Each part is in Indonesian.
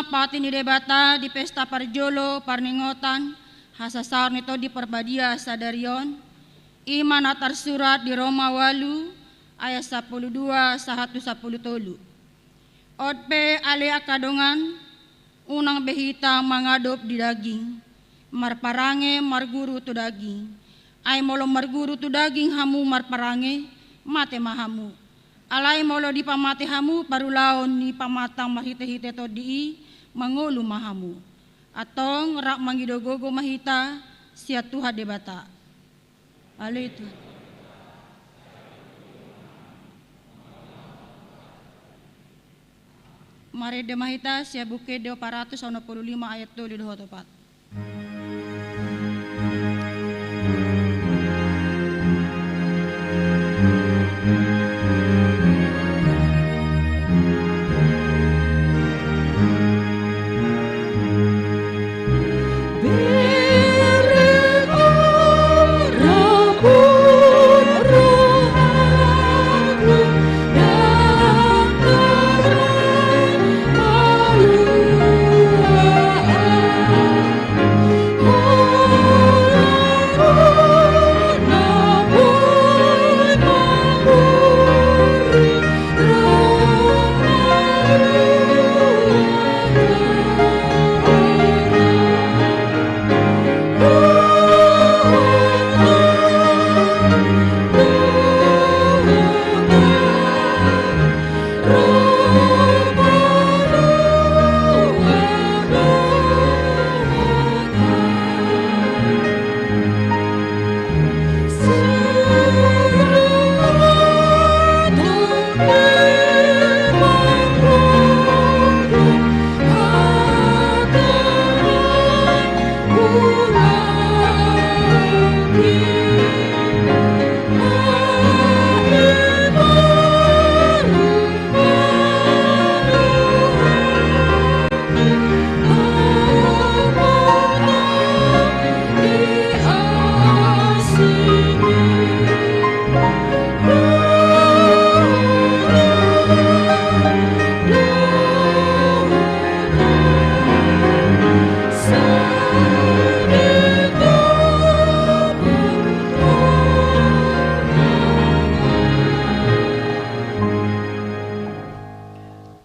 Pati ni debata di pesta parjolo parningotan hasasar nito di perbadia sadarion iman atar surat di Roma walu ayat 12 sahatu 10 Odpe ale akadongan unang behita mangadop di daging marparange marguru tu daging ay molo marguru tu daging hamu marparange mate mahamu alay molo di pamate hamu parulaon ni pamatang mahite-hite to di mangulu mahamu atong rak mangidogogo mahita sia tuha debata ale itu mare de mahita sia buke de 495 ayat 2 di tepat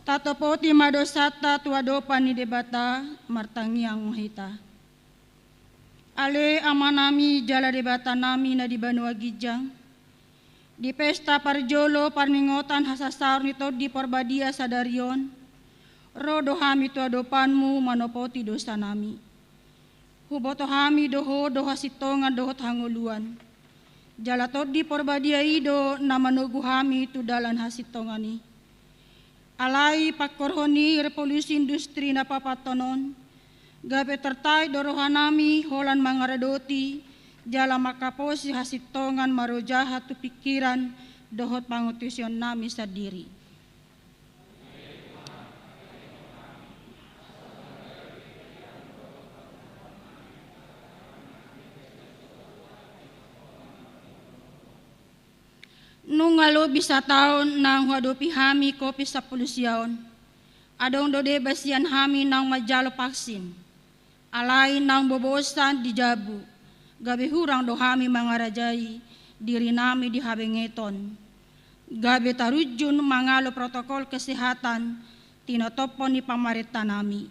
Tatopoti madosata tuadopa ni debata martangiang mahita. Ale amanami jala debata nami na di Banua Gijang. Di pesta parjolo parningotan hasasar nito di perbadia sadarion. Rodo hami tuadopanmu manopoti dosa nami. Huboto hami doho sitongan doho hanguluan. Jala to di perbadia ido na manugu hami tu dalan hasitongani. Alai pakorhoni revolusi industri na papatonon, gabe tertai dorohanami holan mangaradoti, jala makaposi hasitongan marojahat tu pikiran dohot pangutusyon nami sa diri. Nung ngalo bisa taon nang huadopi hami kopi sa polusyon, adong dode basian hami nang majalo vaksin, alay nang bobosan di jabu, gabi hurang do hami mangarajai, diri nami di habengeton, gabi tarujun mangalo protokol kesehatan, tinotopon ni pamarita nami,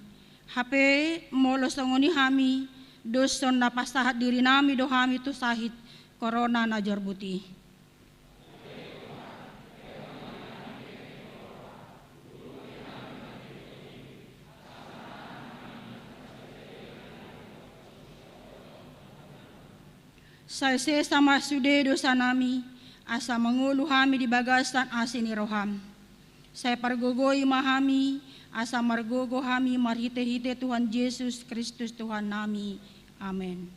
hape molo songoni hami, doson napasahat diri nami do hami tu sahit, corona najor buti. Saya sama sude dosa nami, asa mengulu hami di bagasan asini roham. Saya pargogoi mahami, asa margogo hami marhite-hite Tuhan Yesus Kristus Tuhan nami. Amin.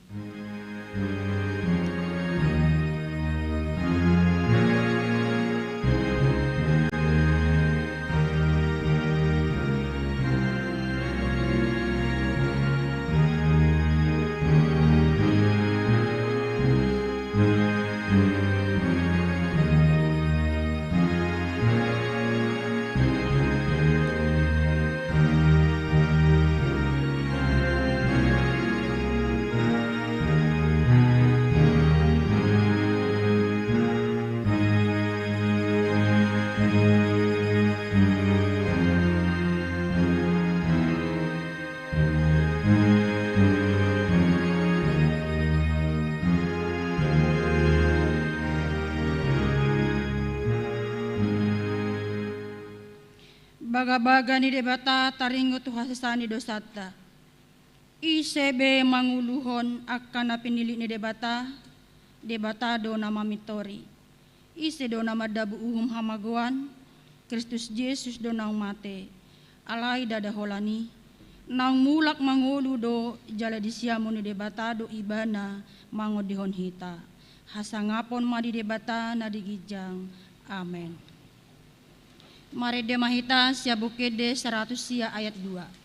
Baga-baga ni debata taringo tuhasani dosata. ICB manguluhon akan napinili ni debata do nama mitori. Ise do nama dabu uhum hamaguan, Kristus Yesus do nang mate. Alai dada holani, nang mulak mangulu do jala disiamu ni debata do ibana mangodihon hita. Hasangapon madi debata na digijang. Amen. Mari demahita sia bukede 100 sia ayat 2.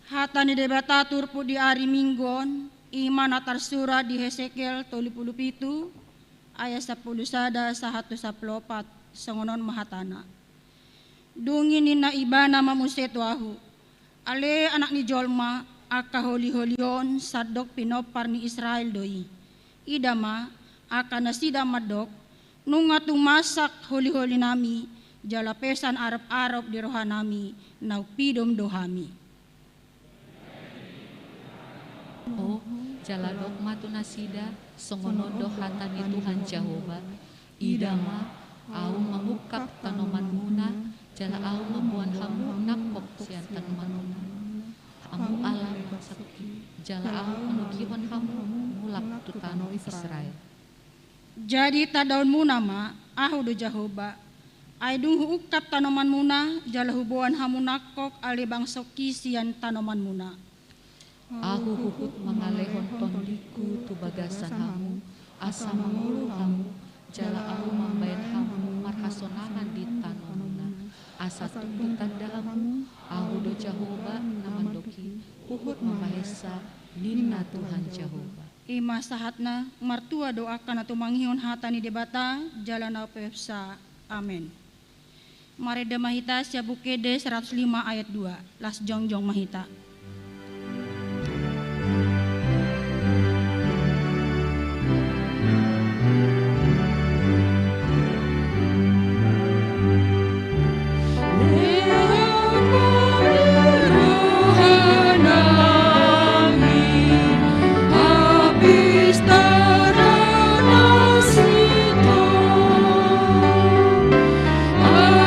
Hatani debata turpu di ari minggon iman atar surah di Hesekiel 37 ayat 10 sada 114 songonon mahatana. Dungin nina ibana mamusetu ahu. Ale anak ni jolma aka holi-holion sadok pinopar ni Israel doi. Idama aka nasida madok nunga tumasak holi-holi nami jalapesan arab-arab di rohanami naupidom dohami. Oh, jaladok matunasida songonodo hatani Tuhan Jehovah. Idama au mangukap tanoman muna jala au mabuan hamu nakok sian tanoman muna. Amu alam sakti jala au manugihon hamu mulak tutano Israel. Jadi tadaun muna ma ahu do Jehovah. Aidung ukap tanoman muna jala hubuan hamu nakok alibang soki sian tanoman muna. Aku hukut mangalehon tondiku tu bagasan hamu, asa mangulu hamu, jala aku mambayan hamu marhasonangan di tanonuna, asa tunggu tanda hamu, aku do Jehovah namandoki, hukut mamahesa nina Tuhan Jehovah. Ima sahatna martua doakan atau manghion hatani debata jalan apepsa. Amin. Mari demahita sia bukede 105 ayat 2. Las jongjong mahita.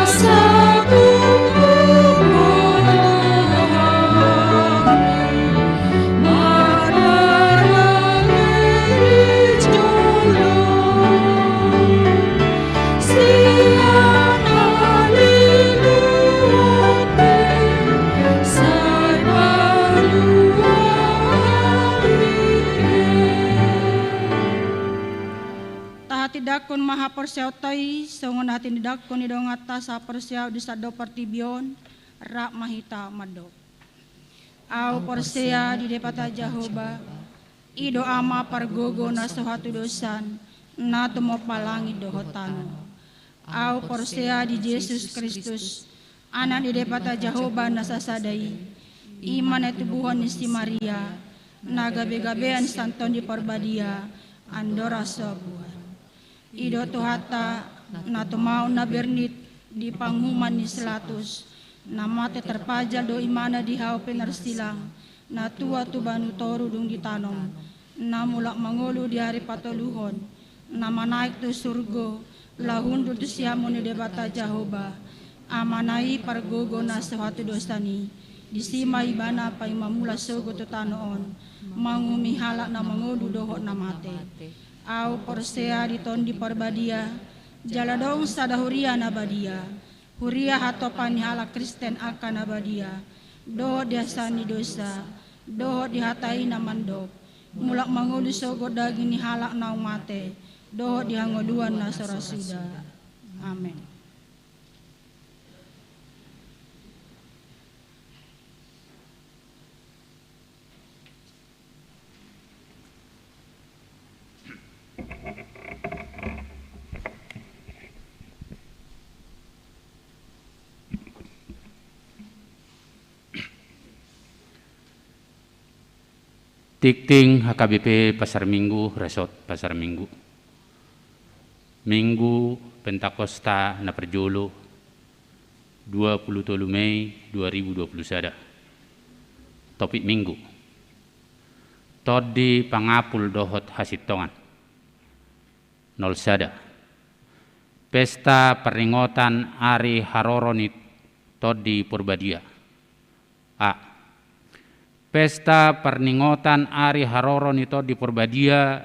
Asa persiaw tay songon natin didak ko ni dongata sa persiaw di sa do partibion ra mahita mado. Au persea di depata Jehovah ido ama pargogo na suatu dosan na tumopalangi dohotano. Au persea di Yesus Kristus anak di depata Jehovah na sasadai iman itu buhan ni si Maria na gabe-gabean santon di parbadia andora sabuhan. Ido tuhata na tumau na bernit di panghuman ni selatus na mate terpajal do imana di hau penarsilang na tua tu banu toru dung ditanom na mulak mangulu di hari patoluhon na manaik tu surgo lahundu tu siamu ni debata Jehovah amanai pargogo na suatu dosani disima ibana pa imamula sogo tu tanoon mangumi halak na mangulu dohok na mate. Au persea di tondi parbadia jaladong sadahuria nabadia huria hatopan hala Kristen akan nabadia doh diasani dosa doh dihatai namandok mulak mangulu sogo daging ni halak nau mate doh dihangoduan na sorasuda. Amin. Tikting HKBP Pasar Minggu, Resort Pasar Minggu. Minggu Pentakosta na Perjolo 27 Mei 2021. Topik Minggu. Todi pangapul dohot hasitongan. Nol sada. Pesta peringatan Ari Haroronit Todi Purbadia. A. Pesta perninggotan Ari Haroron itu di Purbadia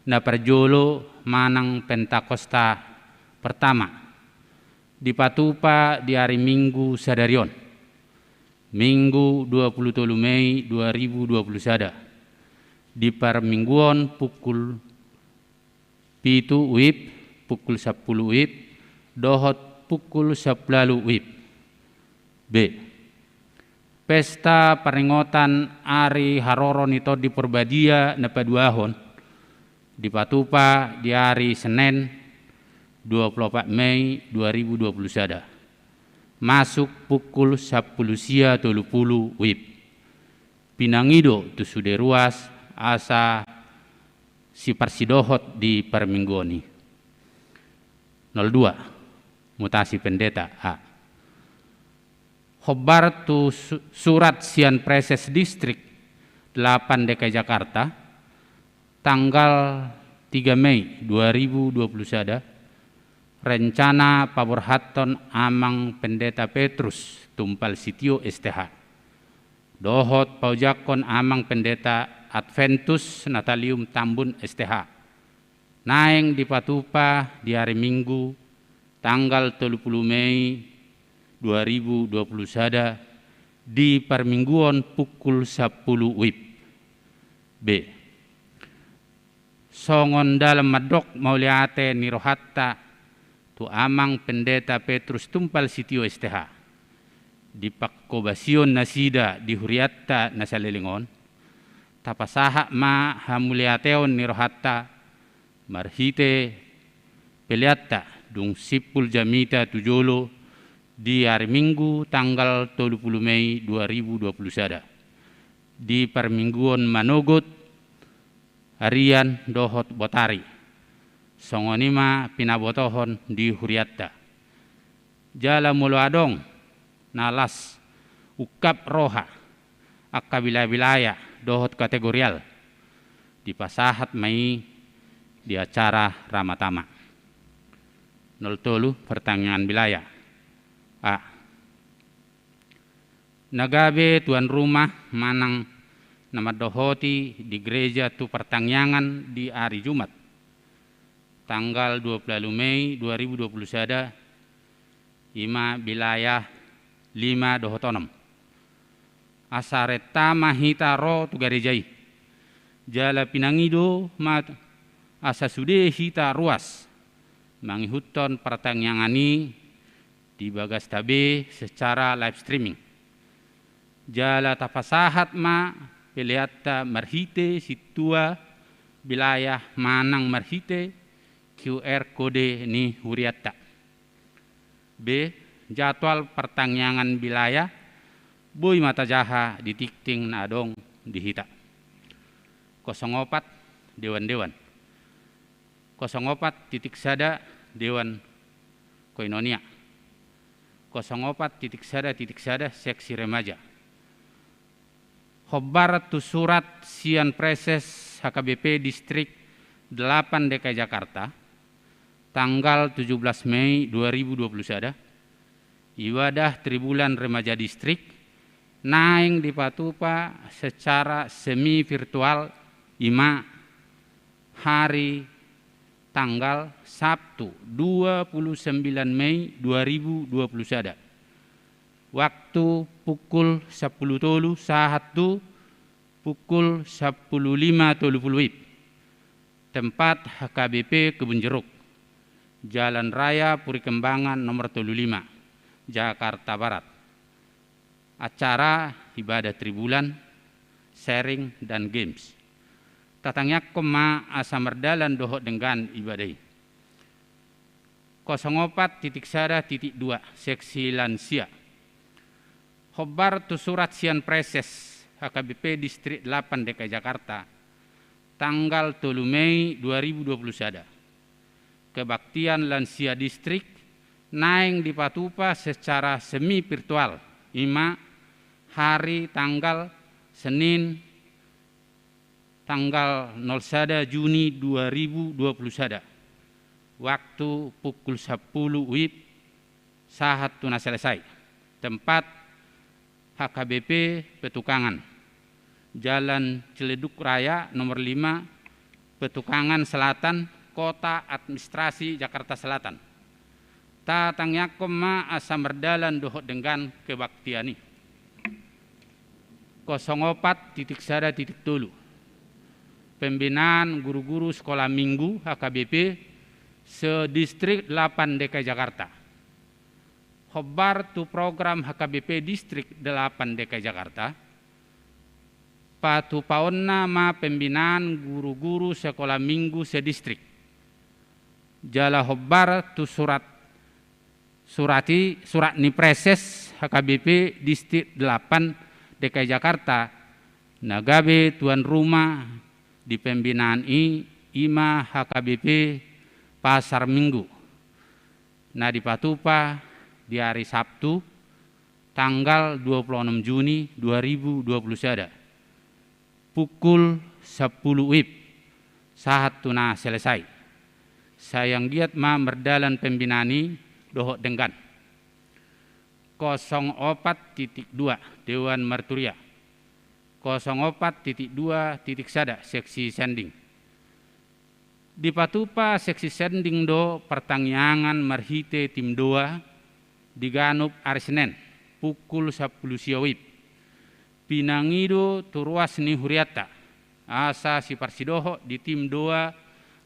na Perjolo Manang Pentakosta pertama di Patupa di hari Minggu sadarion Minggu 27 Mei 2021 di permingguan pukul 7 WIB pukul 10 WIB dohot pukul 11 WIB. B. Pesta peringatan Ari Haroron itu di Purbadia na Paduahon di Patupa di hari Senin 24 Mei 2021 masuk pukul 10 sia 30 WIB. Pinangido tu sudah ruas asa si parsidohot di permingguani. 02 mutasi pendeta A. Khobar tu surat Sian Preses Distrik 8 DKI Jakarta tanggal 3 Mei 2021 rencana paborhaton amang pendeta Petrus Tumpal Sitio STH dohot paujakon amang pendeta Adventus Natalium Tambun STH naeng di Patupa di hari Minggu tanggal 30 Mei 2021 di permingguan pukul 10 WIB. B. Songon dalam madok mauliate nirohatta tu amang pendeta Petrus Tumpal Sitio STH di Pakkobasion nasida di Huriatta nasalelingon tapasaha ma hamuliateon nirohatta marhite peliatta dung sipul jamita tujolo di hari Minggu tanggal 30 Mei 2021 di permingguan Manogot harian dohot botari songonima pinabotohon di Huriatta jala mulu adong nalas ukap roha akka wilayah dohot kategorial di pasahat mai di acara Ramatama. 03 pertanyaan wilayah. A. Nagabe tuan rumah manang nama dohoti di gereja tu pertangyangan di hari Jumat tanggal 20 Mei 2021 ima wilayah 5 dohotonom asareta mahita ro tu garejai jala pinangido mat asa sude hita ruas mangihutton pertanyaan ini di bagas tabe secara live streaming. Jala tapasahat ma peliata marhite situa wilayah manang marhite QR kode ni huriata. B. Jadwal pertanyaan wilayah boy mata jaha di tikting nadong dihita. 04 Dewan-Dewan. 04.1 Dewan Koinonia. 04.1 Seksi Remaja. Khobar tu surat sian preses HKBP Distrik 8 DKI Jakarta tanggal 17 Mei 2021 ibadah tribulan remaja distrik naing di Patupa secara semi virtual 5 hari tanggal Sabtu 29 Mei 2021. Waktu pukul 10.30 sahatu pukul 10.05 tempat HKBP Kebun Jeruk, Jalan Raya Puri Kembangan nomor 35, Jakarta Barat. Acara ibadah tribulan, sharing dan games. Tatangyak koma asa merdalan dohok dengan ibadah. 04.1.2 Seksi Lansia. Khobar tu surat sian preses HKBP Distrik 8 DKI Jakarta tanggal 3 Mei 2021. Kebaktian lansia distrik naing di Patupa secara semi virtual 5 hari tanggal Senin tanggal 01 Juni 2021. Waktu pukul 10 WIB sahat tuna selesai. Tempat HKBP Petukangan, Jalan Ciledug Raya nomor 5, Petukangan Selatan, Kota Administrasi Jakarta Selatan. Tatang yakom ma asa merdalan dohot dengan kebaktiani. 04.1.3 Pembinaan guru-guru sekolah minggu HKBP sedistrik 8 DKI Jakarta. Khobar tu program HKBP Distrik 8 DKI Jakarta. Patu paonna ma pembinaan guru-guru sekolah minggu sedistrik. Jala khobar tu surat ni preses HKBP Distrik 8 DKI Jakarta. Nagabe tuan rumah di pembinaan ima HKBP Pasar Minggu. Nah di Patupa di hari Sabtu tanggal 26 Juni 2021 pukul 10 WIB saat tuna selesai. Sayang giat ma merdalan pembinani dohok dengan 04.2 Dewan Marturia. 04.2.1 Seksi Sending. Di Patupa Seksi Sending do pertanyaan marhite tim doa diganup hari Senin pukul 10 siawib. Pinangido turuas ni huriata asa si Parsidoho di tim doa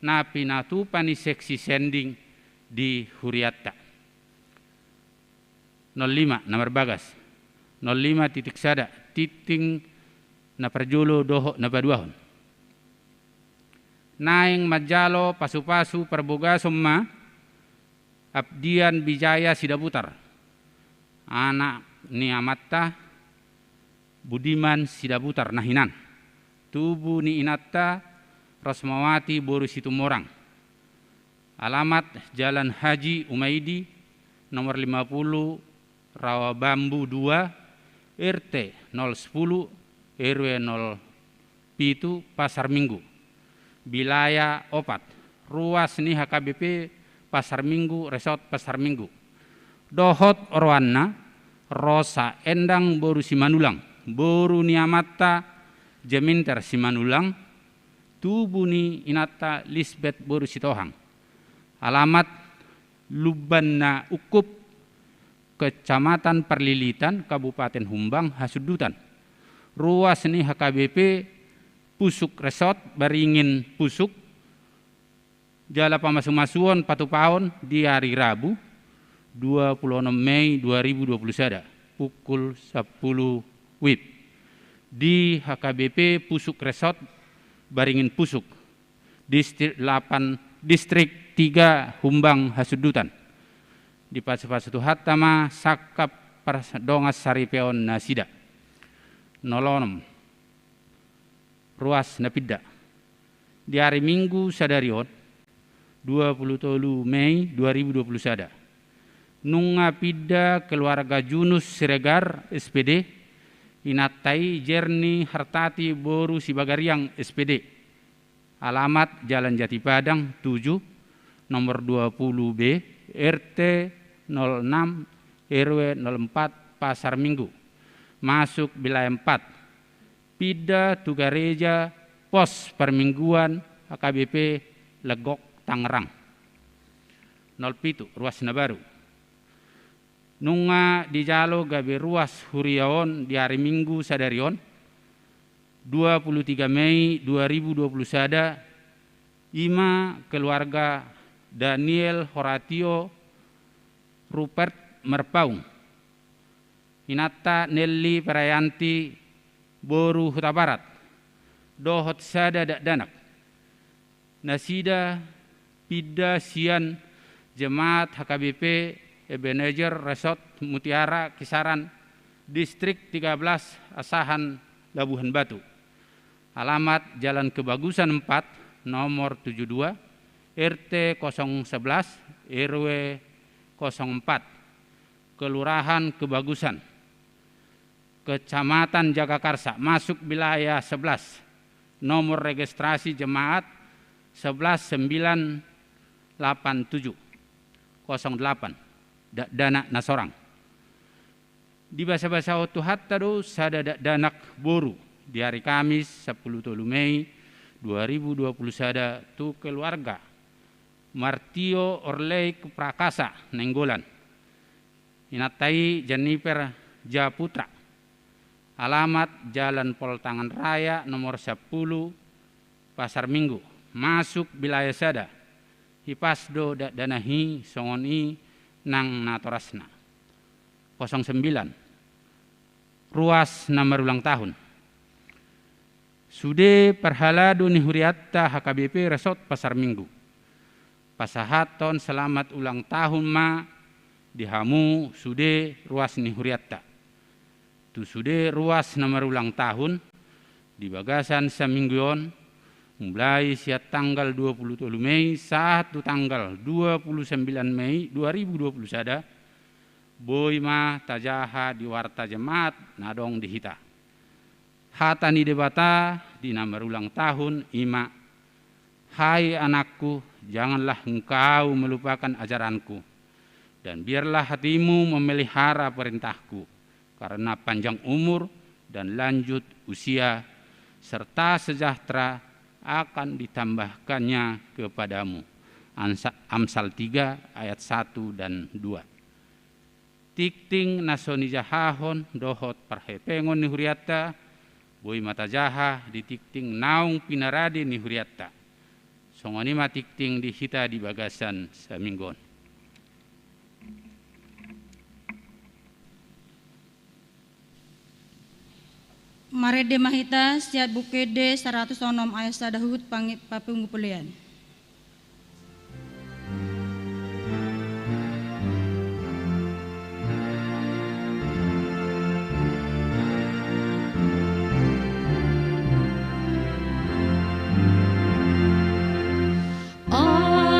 na pinatupa ni Seksi Sending di huriata. 05 nomor bagas 05.1 titing na perjolo doho na baduahon. Naing majalo pasu-pasu perboga somma Abdian Bijaya Sidaputar. Anak ni Amatta Budiman Sidaputar Nahinan. Tubuh ni Inatta Rosmawati Boru Situmorang. Alamat Jalan Haji Umaidi nomor 50 Rawabambu 2 RT 010 RW 07 Pasar Minggu. Wilayah Opat. Ruas ni HKBP Pasar Minggu Resort Pasar Minggu. Dohot Orwana Rosa Endang Boru Simanulang. Boru Niamata Jeminter Simanulang. Tubuh ni Inata Lisbeth Boru Sitohang. Alamat Lubanna Ukup Kecamatan Perlilitan Kabupaten Humbang Hasudutan. Ruas ni HKBP Pusuk Resort Baringin Pusuk jala pamasuan patupaon di hari Rabu 26 Mei 2021 pukul 10 WIB di HKBP Pusuk Resort Baringin Pusuk Distrik 3 Humbang Hasudutan di Pasatu Hatama Sakap Dongas Saripeon Nasida nolonom ruas napida di hari Minggu sadarion 23 Mei 2021 nunga pida keluarga Junus Siregar SPD inatai Jerni Hartati Boru Sibagariang SPD alamat Jalan Jati Padang 7 nomor 20B RT 06 RW 04 Pasar Minggu masuk wilayah 4 pida Tugareja Pos Permingguan HKBP Legok Tangerang 07 Ruas Nabaru nunga di jalo gabe ruas huriaon di hari Minggu sadarion 23 Mei 2021 ima keluarga Daniel Horatio Rupert Merpaung Inata Nelly Perayanti Boru Huta Barat dohot sada dak danak nasida pida sian jemaat HKBP Ebenezer Resort Mutiara Kisaran Distrik 13 Asahan Labuhan Batu alamat Jalan Kebagusan 4 nomor 72 RT 011 RW 04 Kelurahan Kebagusan Kecamatan Jagakarsa masuk wilayah 11 nomor registrasi jemaat 11987 08 dana nasorang di bahasa otuhatta do sada danak boru di hari Kamis 10 Mei 2021 tu keluarga Martio Orley Prakasa Nenggolan inatai Jennifer Japutra alamat Jalan Poltangan Raya nomor 10 Pasar Minggu masuk wilayah sada hipasdo danahi songoni nang natorasna 09 ruas nomor ulang tahun sude perhaladu ni huriatta HKBP Resort Pasar Minggu pasahaton selamat ulang tahun ma dihamu sude ruas ni huriatta tu sude ruas nomor ulang tahun di bagasan samingguon mulai siat tanggal 20 Mei satu tanggal 29 Mei 2021 boy ma tajaha di warta jemaat nadong dihita hata ni debata di nomor ulang tahun ima hai anakku janganlah engkau melupakan ajaranku dan biarlah hatimu memelihara perintahku karena panjang umur dan lanjut usia serta sejahtera akan ditambahkannya kepadamu. Amsal 3 ayat 1 dan 2. Tikting nasoni jahahon dohot parhepengon ni huriatta boy mata jaha di tikting naung pinaradi ni huriatta. Songoni ma tikting di hita di bagasan saminggon. Marede mahita siat bukede 106 ayat sadahut pangit papunggupulian. Hallelujah.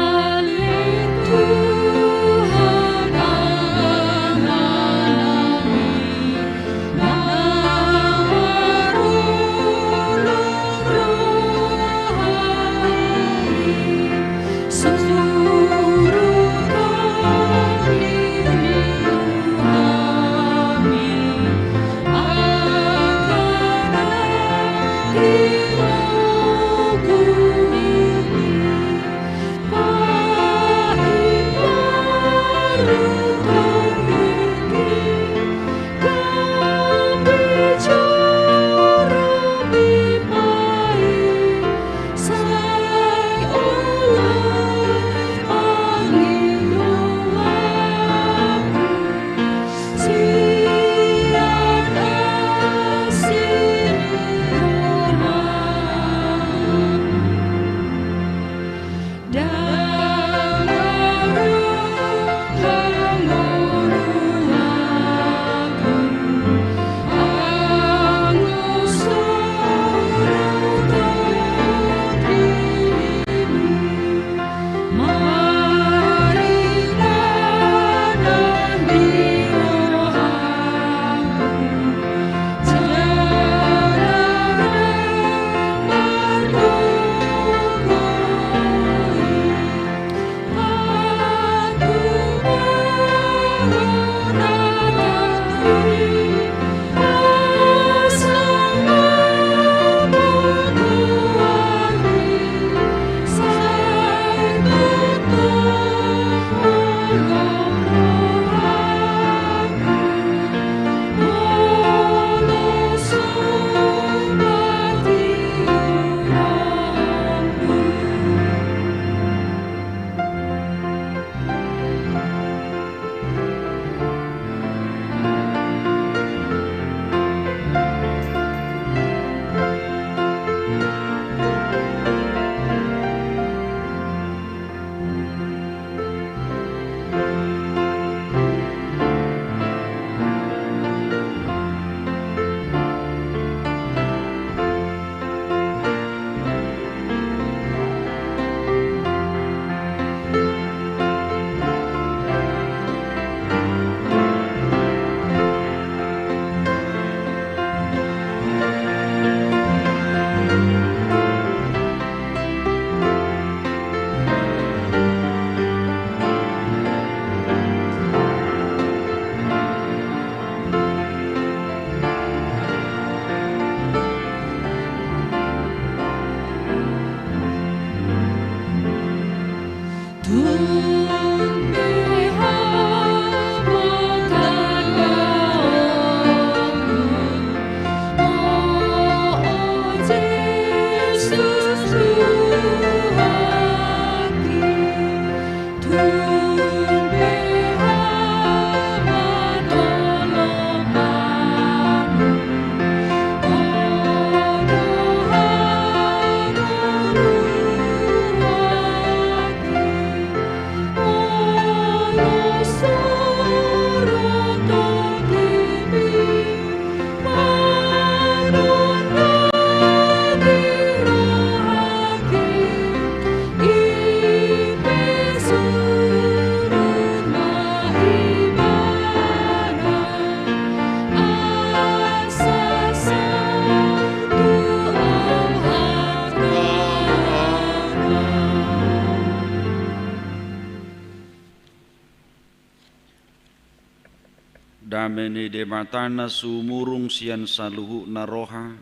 ramene de matana sumurung sian saluhu naroha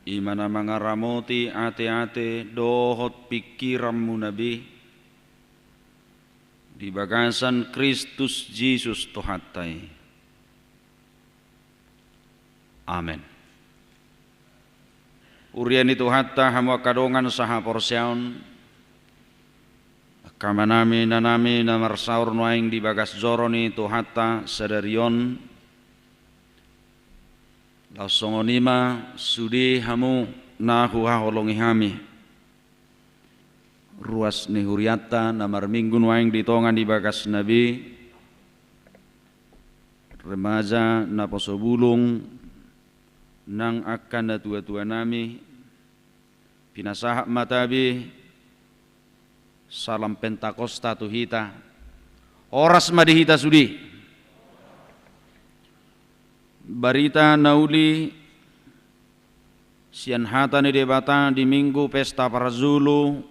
imana mangaramoti ate-ate dohot pikiranmu nabi di bagasan Kristus Yesus Tuhatai. Amin. Urian itu hatta hamu kadongan saha porsiaun kamanami nanami namar saur nuaing di bagas zoroni itu hatta sadarion lausongonima sudi hamu nahu haholongi hami ruas ni huriata namar minggu nuaing di tongan di bagas nabi remaja naposo bulung nang akan na tua-tua nami pinasahak matabi salam Pentakosta tuhita oras madihita sudi barita nauli sian hata ni debata di minggu pesta Parazulu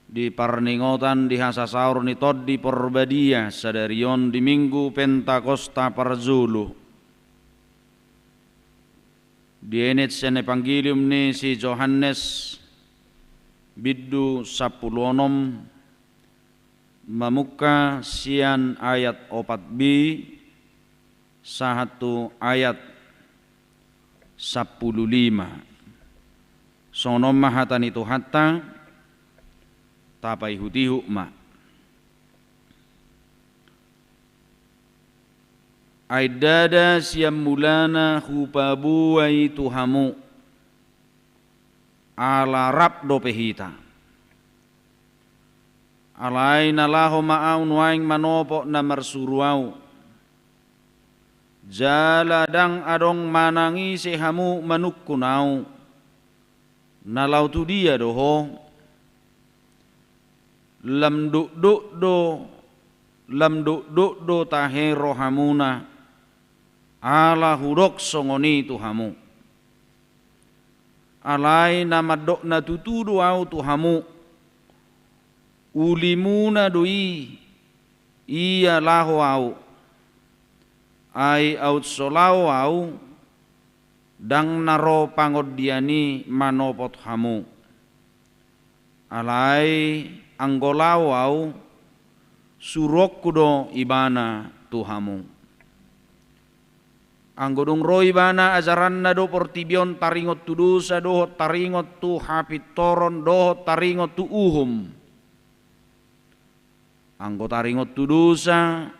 di parningotan di hasasaur ni tod di Porbadia sadarion di minggu Pentakosta Parazulu di enet sen evangelium ni si Johannes biddu 10 mamuka sian ayat 4b satu ayat 15 sonom mahatan itu hatta tapai hutihu ma aidada siam mulana hupabuai tuhamu ala rab dopehita alai nalaho ma'aun waing manopo namar suruau jaladang adong manangi sehamu manukkunau nalau tu dia doho lam duk do tahe rohamuna ala hurok songoni tuhamu alai nama dok na tutudu au tuhamu ulimuna doi iya lahu au ai out solau au dang naro pangodiani manopot hamu alai anggolau au surok kudo ibana tuhamu anggodong roi bana ajaran na do portibion taringot tu dosa dohot taringot tu hapit toron dohot taringot tu uhum anggo taringot tu dosa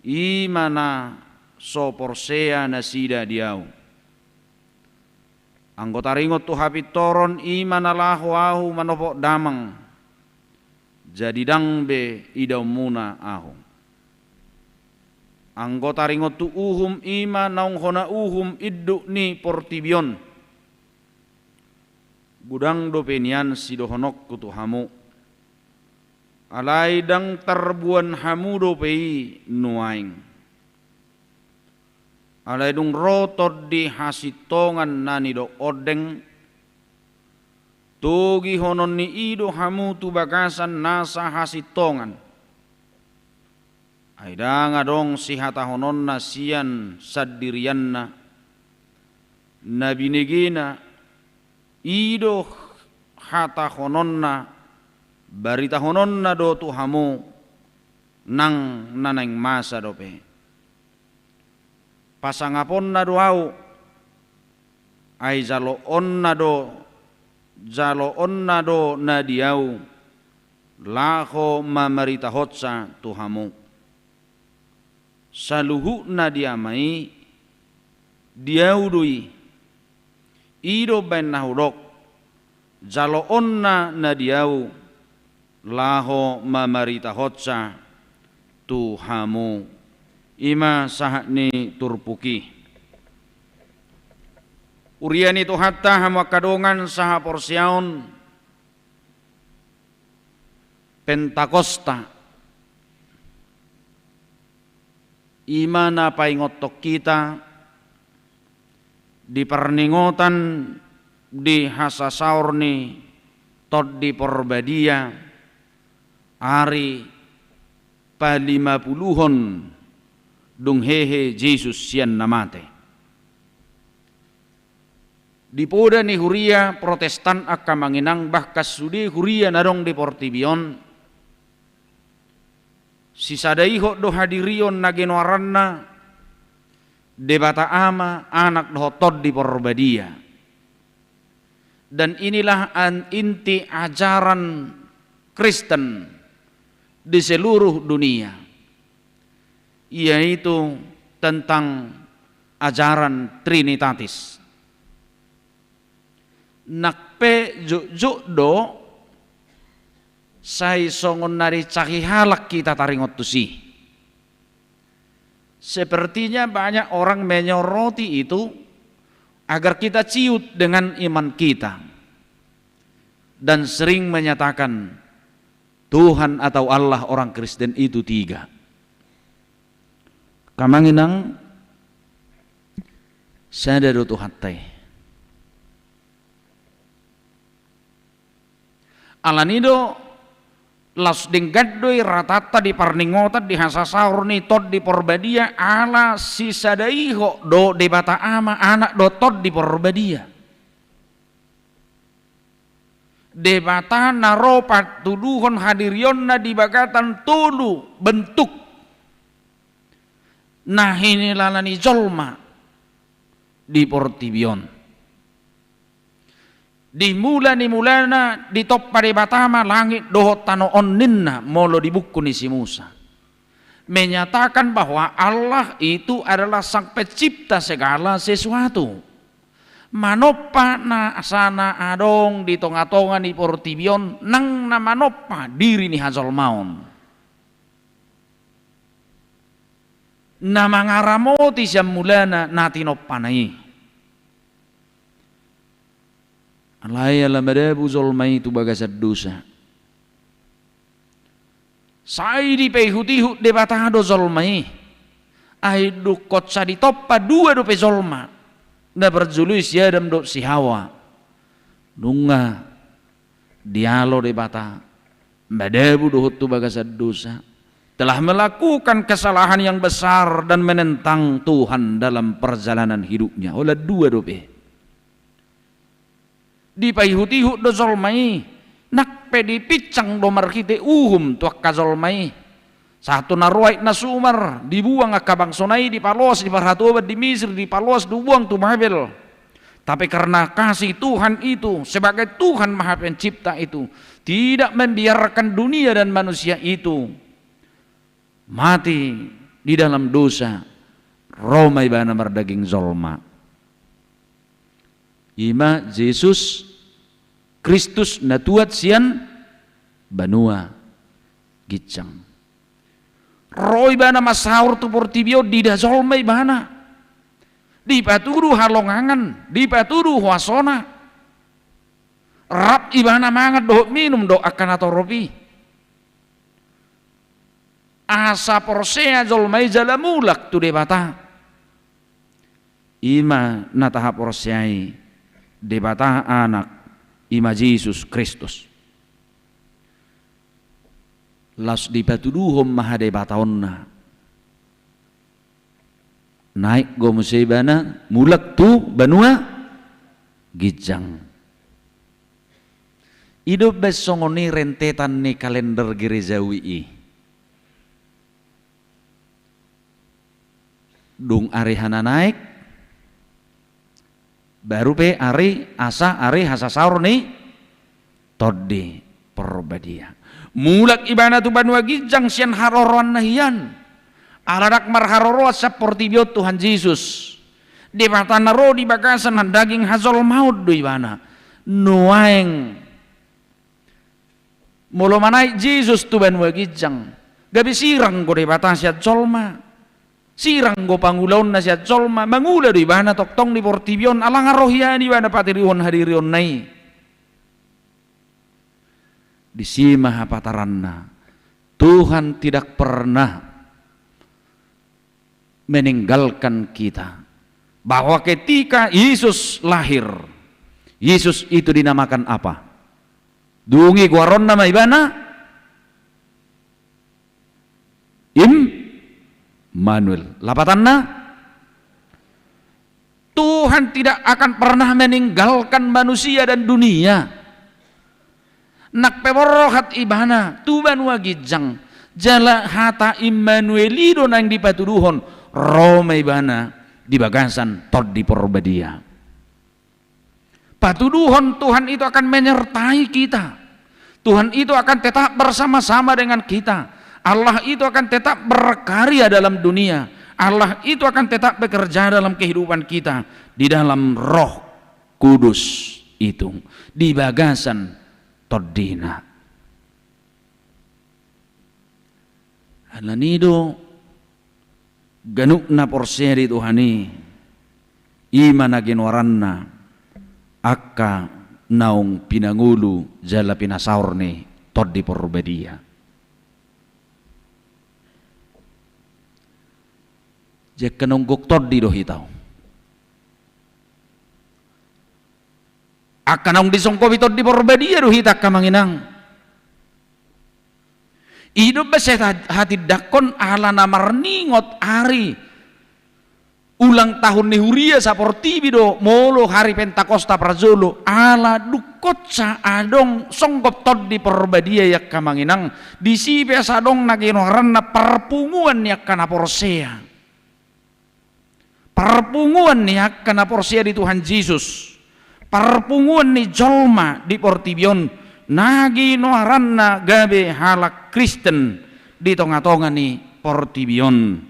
imana so porsea nasida diau anggo taringot tu hapit toron imana lahu ahu manopok damang jadi dangbe idau muna ahu anggota ringot tu uhum ima naung hona uhum iddu ni portibion gudang do penian sidohonok kutu hamu alai dang terbuan hamu do pei nuaing alai dung rotot di hasitongan nani do odeng tugi honon ni ido hamu tu bagasan nasa hasitongan aida ngadong si hata hononna sian sadirianna nabinegina ido hata hononna barita hononna do tuhamu nang naneng masa dope pasangaponna doau ai jalo onna do nadiau laho mamarita hotsa tuhamu saluhu nadiamai diaudui ido ben nahudok jalo onna nadiau laho mamarita hotsa tuhamu ima sahakni turpuki urian itu hatta hama kadongan saha porsiaun Pentakosta imana paingotok kita di perningotan di hasasaurni tod di Porbadia hari pa 50-hon dung hehe Jesus sian namate. Di poda ni huria Protestan akka manginang bahkas sudi huria narong di Portibion sisadaiho do hadirion na genoaranna debata ama anak dohotod di Porbadia. Dan inilah inti ajaran Kristen di seluruh dunia, yaitu tentang ajaran Trinitatis. Nakpe juk do say songon nari cakihalak kita taringot tusi. Sepertinya banyak orang menyoroti itu agar kita ciut dengan iman kita dan sering menyatakan Tuhan atau Allah orang Kristen itu 3. Kamanginang sadaro Tuhan teh alanido las dinggadoi ratata di parningotat di hasasaur ni tod di Porbadia ala sisadaiho do debata ama anak do tod di Porbadia. Debata naropat tuduhon hadirionna di bagatan tulu bentuk nah ini lalani jolma di Portibion. Dimulana di top pada batama langit dohot tano onninna molo di buku ni si Musa menyatakan bahwa Allah itu adalah sang pencipta segala sesuatu. Manopa na sana adong di tonga-tonga ni Portibion nang na manopa diri ni Hazol Maun na mangaramoti siya mulana natinoppanay. Alaya lamadabu zolmai tu bagasad dosa. Sai di pehutihu debatado zolmai. Ai dukot sa di toppa 2 do pe zolma. Na berjuluis yadam do si Hawa. Nunga dialo debata. Madabu dohut tu bagasad dosa. Telah melakukan kesalahan yang besar dan menentang Tuhan dalam perjalanan hidupnya. Oleh 2 do pe. Di payhutihu do zolmai nak pedi picang do markite tuak ka zolmai satu naruait na sumar dibuang ka bangsonai di palos di parhatu di Misir di palos dibuang tu Babel. Tapi karena kasih Tuhan itu sebagai Tuhan Maha Pencipta itu tidak membiarkan dunia dan manusia itu mati di dalam dosa romai bana mardaging zolma. Ima Yesus Kristus natuat sian banua gicang. Roy bana masaur tu Portibio di dazolmai bana. Di paturu halongangan, di paturu wasona. Rap ibana mangat doh minum do akan atau ropi. Asa porsea zolmai jalamulak tu debata. Ima nataha porseai debata anak ima Yesus Kristus. Las di patuduhom maha debatonna. Naik gomosebana mulak tu banua gijang. Ido besongoni rentetan ni kalender gerejawi. Dung arihana naik baru pe ari asa ari hasasaur ni todi Porbadia. Mulak ibana tu banua gijang sian haroroan nahian. Aladak marharoroa sa Portibio Tuhan Yesus. Di batana ro di bagasan daging hazol maut do ibana. Nuaeng. Molo manai Yesus tu banua gijang. Gabi sirang go di batasiat zolma. Sirang go pangulaon na siya zolma mangula do ibana toktong di Portibion alang arohian ibana patirion hadirion nai di sima hapataranna Tuhan tidak pernah meninggalkan kita. Bahwa ketika Yesus lahir, Yesus itu dinamakan apa? Dungi guaron nama ibana Immanuel. Lapatanna, Tuhan tidak akan pernah meninggalkan manusia dan dunia. Nak pemorohat ibana tuban wagijang jala hata Immanuelido nang dipatuduhon Roma ibana di bagasan tod di porbadia. Patuduhon Tuhan itu akan menyertai kita. Tuhan itu akan tetap bersama-sama dengan kita. Allah itu akan tetap berkarya dalam dunia. Allah itu akan tetap bekerja dalam kehidupan kita di dalam Roh Kudus itu di bagasan toddina. Alanido ganukna porseri Tuhani imana ginwaranna akka naung pinangulu jala pinasaurni toddi porbadia. Jek kenonggok toddi do hitaw. Akka naung disongkobi toddi porbadia do hitak kamanginang. Hidup beset hati dakon ala namarningot hari ulang tahun ni huria saportibi do molo hari Pentakosta Prazzolo ala dukotsa adong songgop tod di porbadia yak kamanginang disipe sadong naginoran na perpunguan yak kana porsea perpunguan yak kana porsea di Tuhan Yesus perpunguan ni jolma di portibion naginoran na gabe halak Kristen di tonga-tonga ni portibion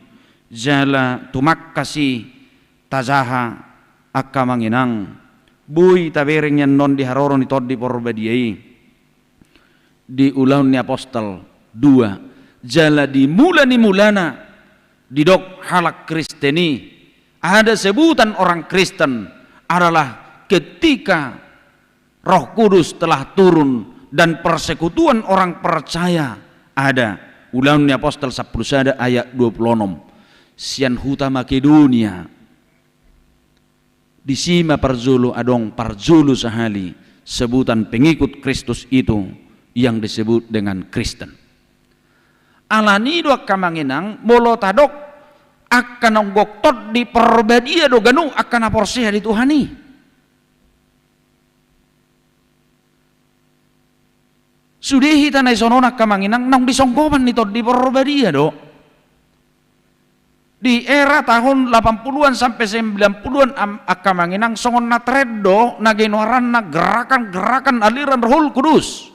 jala tumakkasi tazaha akka manginang bui tabereng yan non diharoron itod di porbadiai di ulaun ni apostol 2 jala di mulana di dok halak Kristeni ada sebutan orang Kristen adalah ketika Roh Kudus telah turun dan persekutuan orang percaya ada. Ulaun ni apostol 10 ayat 26 sian huta Makedonia di sima Prazzolo adong Prazzolo sahali sebutan pengikut Kristus itu yang disebut dengan Kristen. Alani do kamanginang molo tadok akan onggok tod di perbadia do ganu akan aporsia di Tuhani. Sudehi tanay sonona kamanginang nang disongkoban ni tod di perbadia do. Di era tahun 80-an sampai 90-an akamanginang songon na treddo na ginoran na gerakan-gerakan aliran Roh Kudus.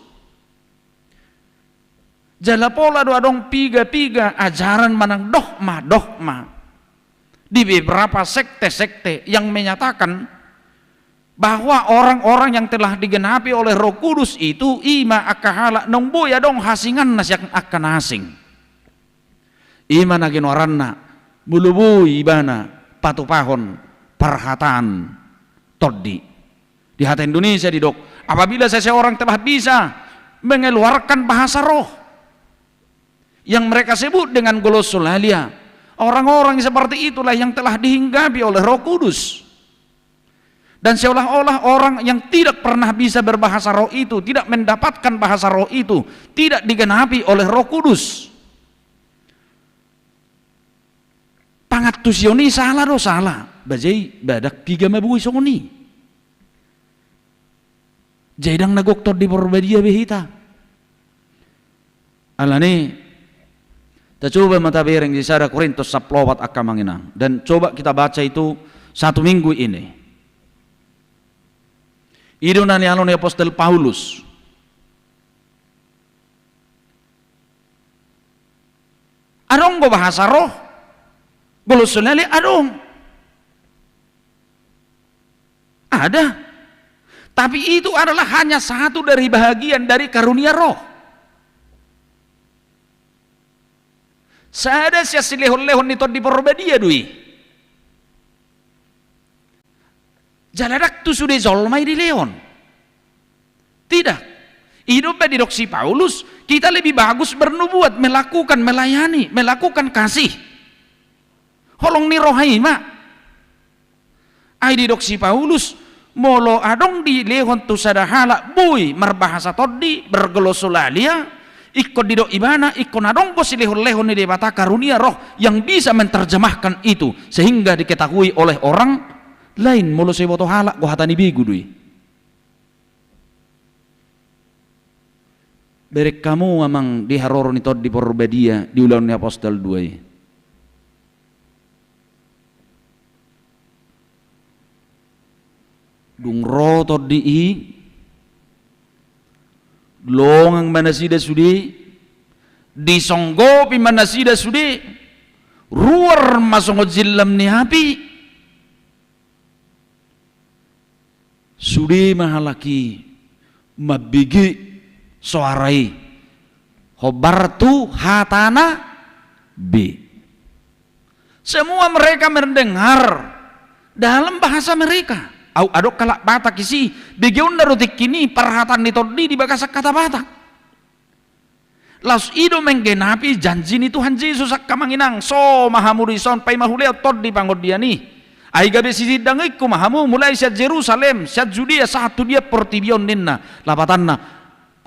Jala pola do adong piga-piga ajaran manang dogma di beberapa sekte-sekte yang menyatakan bahwa orang-orang yang telah digenapi oleh Roh Kudus itu ima akahala nong boya dong hasingan nasyak akan asing. Ima na ginoran na mulubui ibana patupahon perhataan toddi di hati Indonesia di dok apabila seseorang telah bisa mengeluarkan bahasa roh yang mereka sebut dengan glosolalia, orang-orang seperti itulah yang telah dihinggapi oleh Roh Kudus. Dan seolah-olah orang yang tidak pernah bisa berbahasa roh itu, tidak mendapatkan bahasa roh itu, tidak digenapi oleh Roh Kudus. Pangatusioni salah do salah bajai badak tiga mabui songoni jaidang nagoktor di porbadia behita alane ta coba mata bereng di sada Korintus 10 akamanginang dan coba kita baca itu 1 minggu ini idona ni alon apostol Paulus adong go bahasa roh glosolalia adong ada, tapi itu adalah hanya satu dari bahagian dari karunia roh. Sada sia silehon-lehon itu di porbadia dui jaladak tu sudah zolmai di leon tidak hidup di doksi Paulus kita lebih bagus bernubuat melakukan melayani melakukan kasih holong ni rohaima ay di doksi Paulus molo adong di lehon tu sadahala bui merbahasa toddi berglosolalia Ikut di do ibana, ikut nadongko si lehon-lehon ni debata karunia roh yang bisa menerjemahkan itu sehingga diketahui oleh orang lain. Mulu seboto halak ko hatani bigu dui. Berek kamu amang diharor ni tod di Porbadia di ulang ni apostol 2. Dung ro tod di longang manasida sudi disonggopi manasida sudi ruar masongo jillam ni api sudi mahalaki mabigi soarai hobartu hatana b. Semua mereka mendengar dalam bahasa mereka. Au adok kalak Batak isi begeun darutik kini perhatan ditodi di bagasak kata Batak. Laus ido menggenapi janji ni Tuhan Yesus akamanginang so mahamurison pai mahuleo tod di pangodiani. Ai gabe sisi dangiku mahamu mulai siat Jerusalem, siat Judea satu dia pertibion ninna lapatanna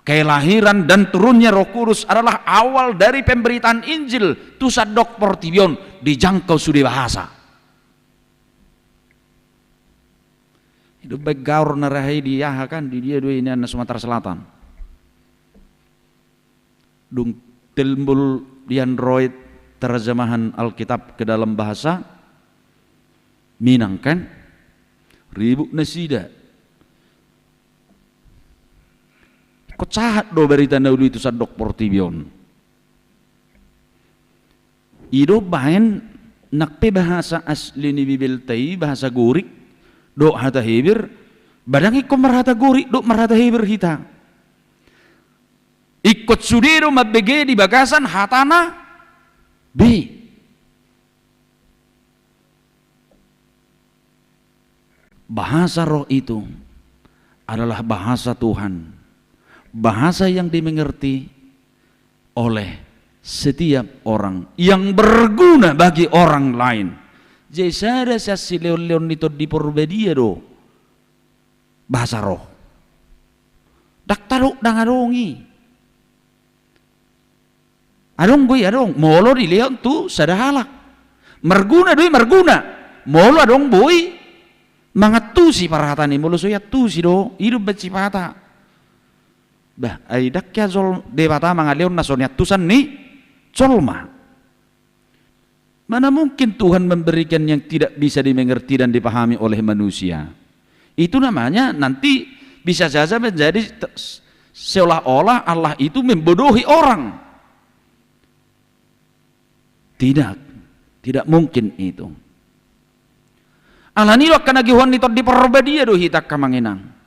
kelahiran dan turunnya Roh Kudus adalah awal dari pemberitaan Injil tusadok pertibion dijangkau sudah bahasa. Itu baik gaur narahai dia kan di dia dua ini anak Sumatera Selatan. Dung timbul di Android terjemahan Alkitab ke dalam bahasa Minang kan ribu nasida. Kok cahat do berita dulu itu sadok portibion. Ido bahen nakpe bahasa asli ni Bibil tai bahasa Gurik. Dok hata hebir badang ikut merhata guri dok merhata hebir hita ikut sudiru mabege di bagasan hatana b. Bahasa roh itu adalah bahasa Tuhan, bahasa yang dimengerti oleh setiap orang yang berguna bagi orang lain. Jesada si leon itu di Porbadia do bahasa roh dak taruk dang adongi adong gue adong molo di leon tu sadahalak merguna doi merguna molo adong boy mangatusi parhatani molo soya tusi do hidup becipata bah ai dak ya zol debata mangaleon nasonya tusan ni colma. Mana mungkin Tuhan memberikan yang tidak bisa dimengerti dan dipahami oleh manusia. Itu namanya nanti bisa saja menjadi seolah-olah Allah itu membodohi orang. Tidak mungkin itu. Allah nilok kana gihuan nito di Porbadia do hitak kamanginang.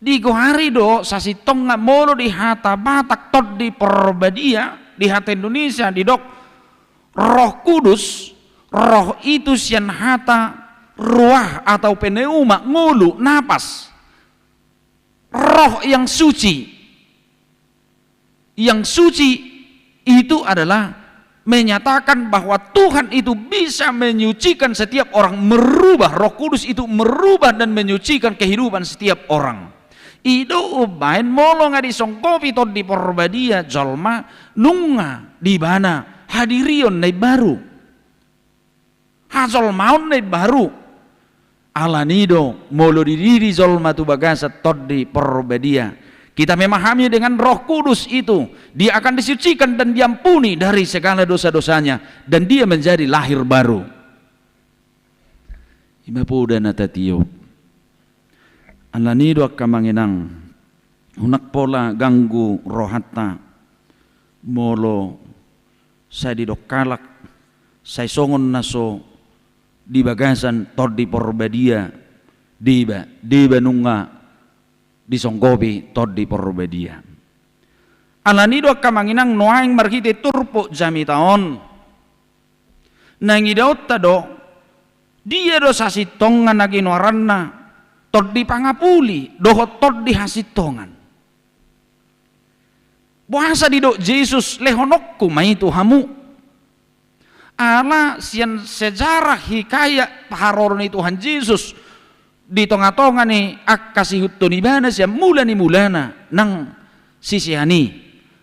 Di gohari do sasitong nga molo di hata Batak tod di Porbadia di hata Indonesia di dok Roh Kudus, roh itu sian hata ruah atau pneuma ngulu napas, roh yang suci itu adalah menyatakan bahwa Tuhan itu bisa menyucikan setiap orang, merubah. Roh Kudus itu merubah dan menyucikan kehidupan setiap orang. Ido ubain molo nga disongkopi tod di Porbadia jolma nunga di bana hadirion nai baru hazol maun nai baru alanido molo di diri jolma tu bagasa tod di Porbadia. Kita memahami dengan Roh Kudus itu dia akan disucikan dan diampuni dari segala dosa-dosanya dan dia menjadi lahir baru. Imapuda natatiyo alanido akamanginang hunak pola ganggu rohata molo saya didokalak saya songon naso di bagasan tod di Porbadia diba nunga disonggopi tod di Porbadia. Alanido akamanginang noaing marhite turpo jami taon nangidaot tado dia do sasitongan naginoaranna tod di pangapuli dohot tod di hasitongan bahasa di do Yesus lehonokku mai Tuhamu ala sian sejarah hikayat paharoron Tuhan Yesus di tonga-tonga ni kasih hutto ni bana siya mulana nang sisihani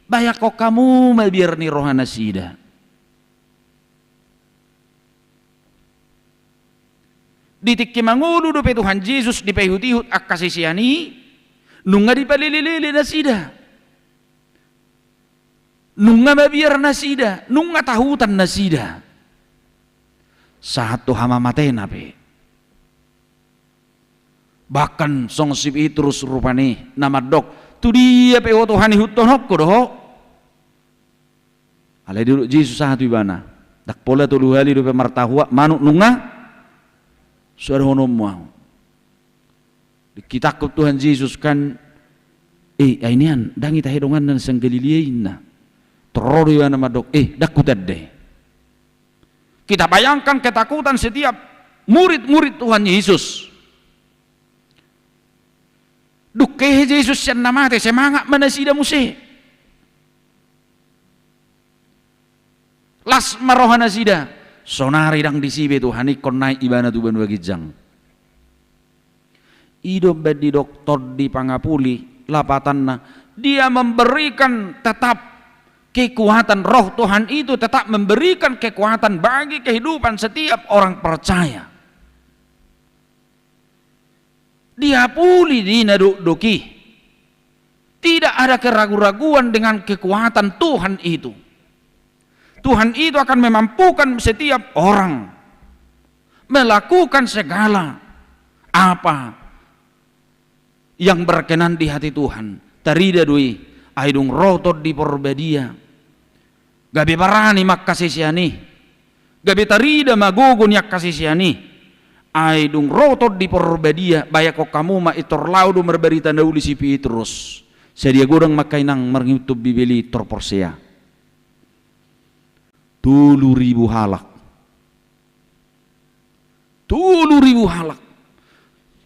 bayak kok kamu mabiar ni rohana sida ditikki mangulu do Tuhan Yesus di pehut-ihut kasih sihani nunga di palililili na sida nunga mabiar na sida nunga tahutan na sida satu hama matena pe bahkan song sip terus rupane nama dok tu dia pe Tuhan hutonok ko doh ale dulu Yesus satu ibana dak pola tu luhali do pe martahua manuk nunga suara honom mau dikitakut Tuhan Yesus kan ainian dangi tahedongan dan sang Galileaina teroro ibana madok dak kutadde kita bayangkan ketakutan setiap murid-murid Tuhan Yesus. Dukke Yesus yan namate semangat manasida muse. Las marohana sida sonari dang disibe Tuhan ikon naik ibana tuban bagijang. Ido bedi doktor di pangapuli lapatanna dia memberikan tetap kekuatan roh Tuhan itu tetap memberikan kekuatan bagi kehidupan setiap orang percaya. Dia pulih di naduki. Tidak ada keraguan-raguan dengan kekuatan Tuhan itu. Tuhan itu akan memampukan setiap orang melakukan segala apa yang berkenan di hati Tuhan. Tarida dui aidung rotot di porbadia. Gabi barani makkasisiani. Gabi tarida magugun yak kasisiani. Aidung rotot di porbadia bayak kok kamu ma itor laudu merberita nauli si Petrus sedia goreng makainang mengutub bibeli torporsea 10.000 halak 10.000 halak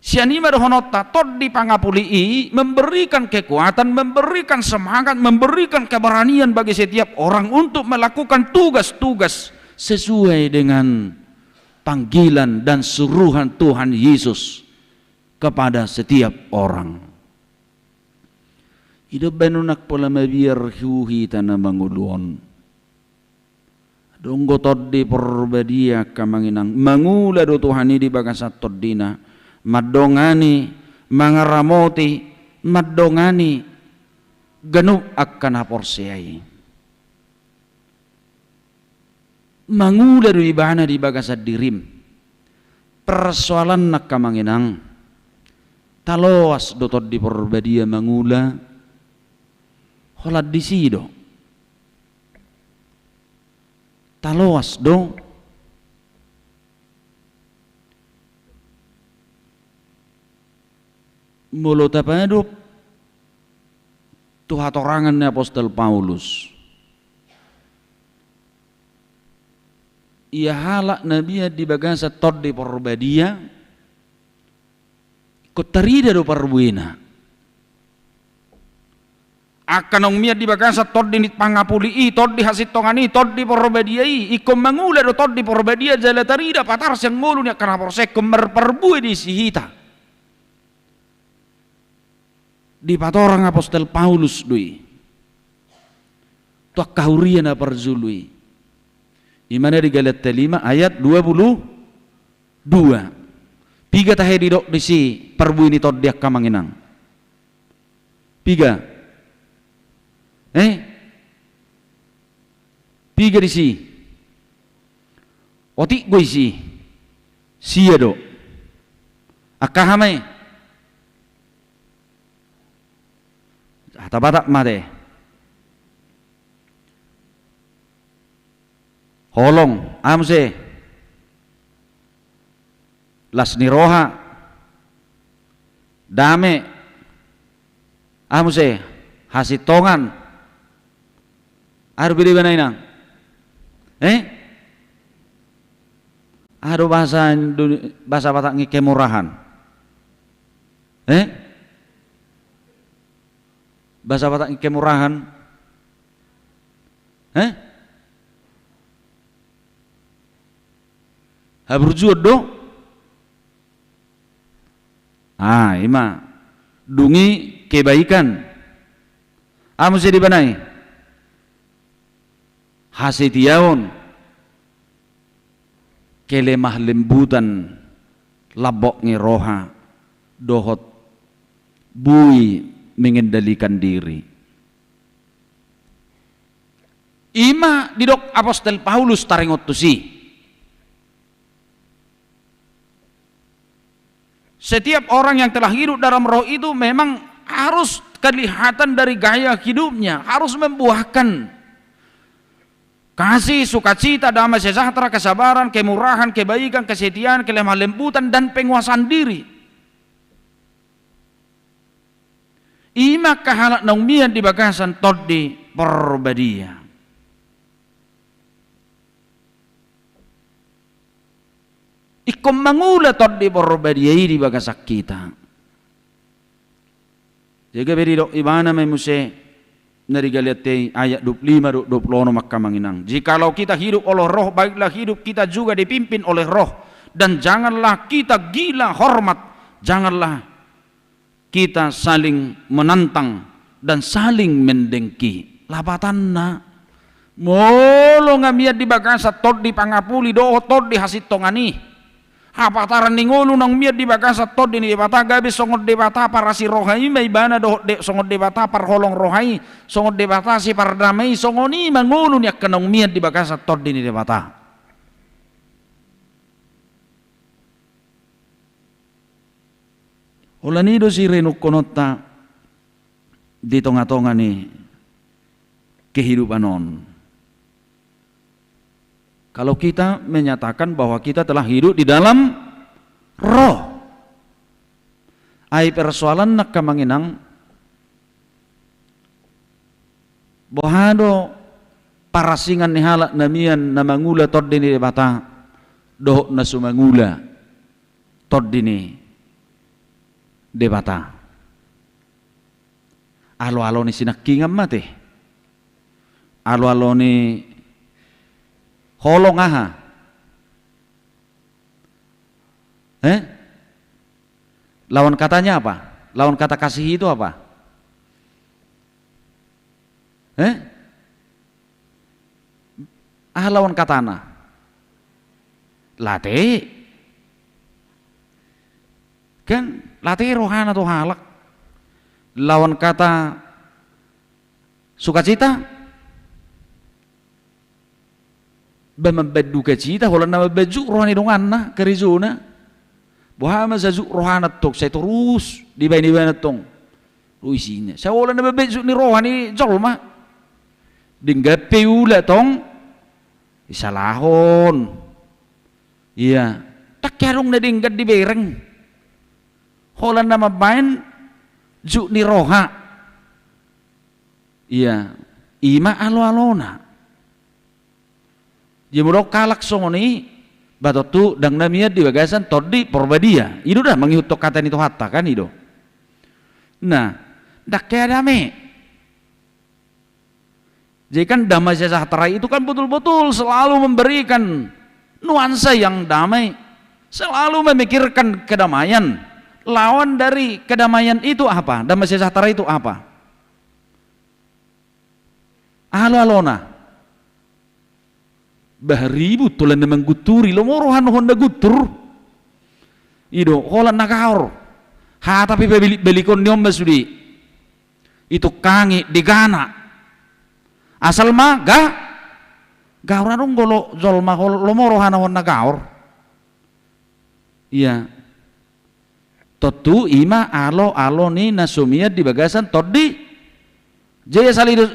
sianima dohonota tod di pangapuli memberikan kekuatan, memberikan semangat, memberikan keberanian bagi setiap orang untuk melakukan tugas-tugas sesuai dengan panggilan dan suruhan Tuhan Yesus kepada setiap orang. Hidup benunak pola mabiar huhi tanah manguluon. Donggo toddi porbadia kamanginang mangula do Tuhan di bagasat toddina madongani mangaramoti madongani ganu akan aporseai. Mangula do ibana di bagasat dirim persoalan nak kamanginang taloas do toddi porbadia mangula holad di sido taloas do mulo tapado tu hatorangan ni Apostol Paulus ia halak nabiya di bagasa tod di porbadia kotarida do parbuina akan ong miat di bagasa tod di pangapuli tod di hasit tongani tod di porbadia ikom mangula do tod di porbadia jala tarida patar yang ngulu ni akan aporsek merperbui di sihita di patorang Apostol Paulus dui tuak kahurian aparzului imana di Galatia 5 ayat 22 piga tahe di dok disi perbu ini tod diak kamanginang piga piga disi otik gue isi sia do akahamai atabatak mate holong amse las niroha dame amse hasitongan arbili benainang ado bahasa Batak ngikemurahan bahasa Batak ngikemurahan habrujud do Ima dungi kebaikan. Mesti dibanai. Hasitiaon kelemah lembutan labok ngeroha dohot bui mengendalikan diri. Ima didok Apostol Paulus taringot tusi. Setiap orang yang telah hidup dalam roh itu memang harus kelihatan dari gaya hidupnya, harus membuahkan kasih, sukacita, damai sejahtera, kesabaran, kemurahan, kebaikan, kesetiaan, kelemah lembutan, dan penguasaan diri. Ima kahalak naumian di bagasan todi perbadia. Ikom mangula todi perbadia di bagasak kita. Jaga beri dok ibana memuse nari galiate ayat 25 26 maka manginang. Jikalau kita hidup oleh roh, baiklah hidup kita juga dipimpin oleh roh, dan janganlah kita gila hormat, janganlah kita saling menantang dan saling mendengki. Lapatanna molo ngamiat di bagasa tod di pangapuli do tod di hasit tongani. Hapataran ningulu nang miat di bagasa tod ini debata gabe songot debata parasi rohai may bana do de songot debata par holong rohai songot debata si par damai songoni mangulu niak kenong miat di bagasa tod ini debata. Ulanido si renuk konota di tonga-tonga ni kehidupan on. Kalau kita menyatakan bahwa kita telah hidup di dalam roh, ai persoalan nak kamanginang bohado parasingan ni halak namian namangula tod dini bata doh na sumangula tod dini debata. Alo-alo ni sinakingam mate, alo-alo ni holong aha. Lawan katanya apa? Lawan kata kasih itu apa? Lawan katana. Late. Kan late rohana tuh halak. Lawan kata sukacita. Bamabadduka cita holan na mabadjuk rohani donganna kerizuna buhama zazuk rohanat tok saya terus di baini-baini tong ruisinya saya holan na mabadjuk ni rohani jolma dinggape ula tong isalahon iya tak karung na dinggat di bereng holan na mabain juk ni roha iya ima alo-alona. Jemurok kalak songoni batotu dang namia di bagasan todi porbadia. Itu dah menghitung kata itu hatta kan itu. Nah, dak kaya dame. Jadi kan damai sejahtera itu kan betul-betul selalu memberikan nuansa yang damai, selalu memikirkan kedamaian. Lawan dari kedamaian itu apa? Damai sejahtera itu apa? Alo-alona. Bahribu tulan namang guturi lo morohan honda gutur ido holan nakaor ha tapi belikon nyom basudi itu kangi digana asal mah gauranung golo zolma lo morohan honda gaur iya totu ima alo ni nasumia di bagasan todi jaya salido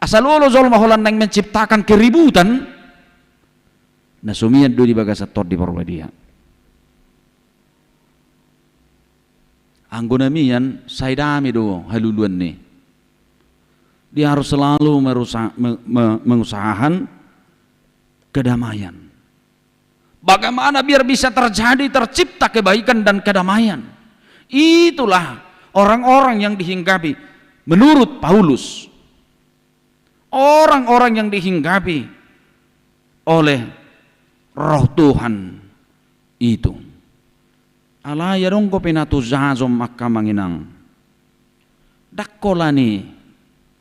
asal lo zolma holan nang menciptakan keributan nasumian do di bagasa tod di porbadia. Anggona mian saidami do haluluan ni. Dia harus selalu mengusahakan kedamaian. Bagaimana biar bisa tercipta kebaikan dan kedamaian. Itulah orang-orang yang dihinggapi menurut Paulus. Orang-orang yang dihinggapi oleh Roh Tuhan itu. Alaya dong ko pinatuzazom makamanginang. Dakkolani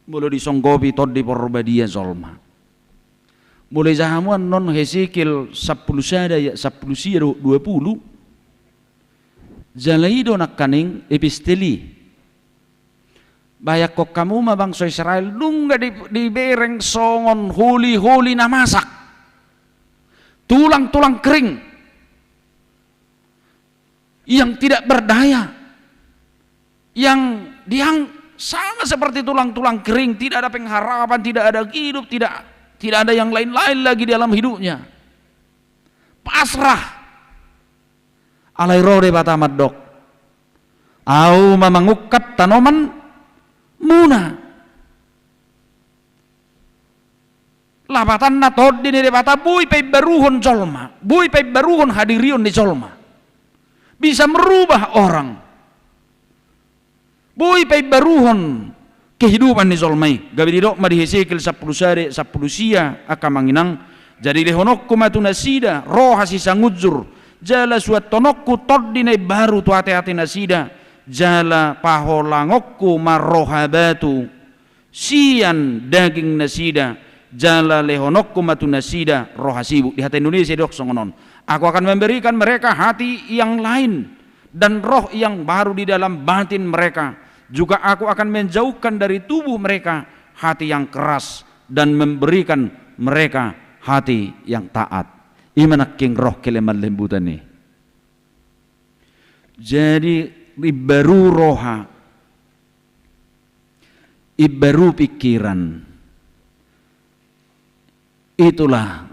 mulo disonggopi tod di porbadia zolma. Mulai zahamuan non Hesekil 10 sada ya 10 sia 20. Jalaido nakaning episteli. Bayak kok kamu ma bangsa Israel nungga di bereng songon huli na masak. Tulang-tulang kering. Yang tidak berdaya, yang sama seperti tulang-tulang kering, tidak ada pengharapan, tidak ada hidup, tidak ada yang lain-lain lagi dalam hidupnya. Pasrah. Alai rode batamad dok. Au mamangukkat tanoman muna. Labatan na tod di bata bui pe baruhon jolma, bui pe baruhon hadirion di jolma. Bisa merubah orang. Boy pay baruhon kehidupan ni zolmai. Gabi didok ma di Hesekil 10 sare 10 sia akamanginang jadi lehonokku matu nasida roh hasi sangudzur jala suat tonokku toddine baru tu hati-hati nasida jala paholangokku marrohabatu sian daging nasida jala lehonokku matu nasida roh hasibu. Di hati Indonesia dok songonon. Aku akan memberikan mereka hati yang lain dan roh yang baru di dalam batin mereka. Juga aku akan menjauhkan dari tubuh mereka hati yang keras dan memberikan mereka hati yang taat. Imanaking roh keleman lembutan nih. Jadi ibaru roha, ibaru pikiran. Itulah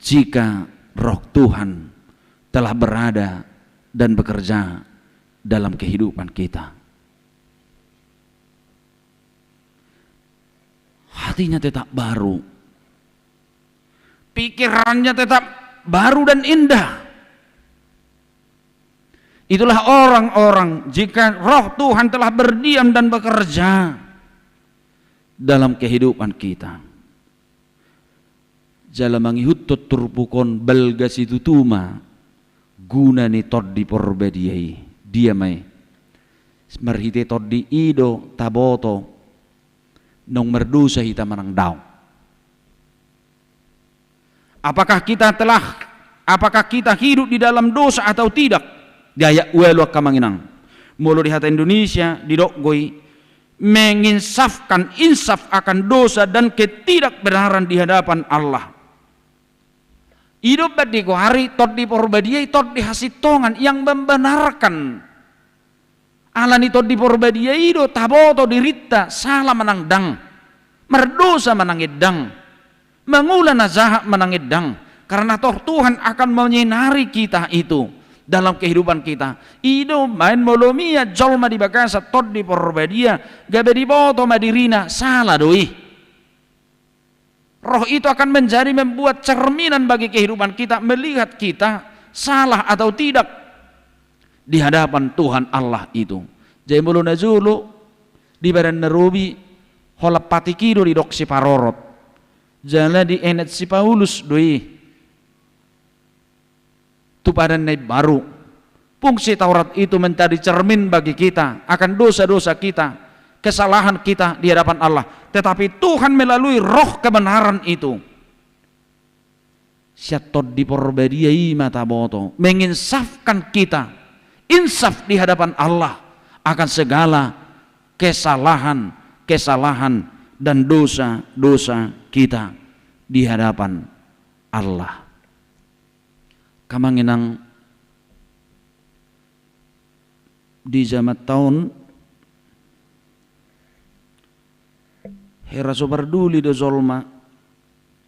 jika roh Tuhan telah berada dan bekerja dalam kehidupan kita. Hatinya tetap baru, pikirannya tetap baru dan indah. Itulah orang-orang jika roh Tuhan telah berdiam dan bekerja dalam kehidupan kita. Jala mangihut turpukon belga situtuma guna ni tod di porbediai dia mai marhite tod di ido taboto nong merdusa hita manang daw. Apakah kita hidup di dalam dosa atau tidak? Daya welu kamanginang mulu di hati Indonesia didokgoi menginsafkan insaf akan dosa dan ketidakbenaran di hadapan Allah. Hidup badiko hari tod di porbadiai tod di hasitongan yang membenarkan alani tod di porbadiai do taboto dirita salah menangdang merdosa menangedang mengulah nazahat menangedang karena toh Tuhan akan menyinari kita itu dalam kehidupan kita. Ido main molomia jolma di bakasa tod di porbadia gabe di boto madirina salah doi. Roh itu akan menjadi membuat cerminan bagi kehidupan kita, melihat kita salah atau tidak di hadapan Tuhan Allah itu. Jadi mulu nazulu di badan narubi holapati kido di dok si parorot. Jala di enet si Paulus doi. Tu badan naik baru. Fungsi Taurat itu menjadi cermin bagi kita akan dosa-dosa kita, kesalahan kita di hadapan Allah. Tetapi Tuhan melalui roh kebenaran itu syatod di porbadiai mata boto menginsafkan kita insaf di hadapan Allah akan segala kesalahan dan dosa-dosa kita di hadapan Allah. Kamanginang di zaman tahun hera so barduli do zolma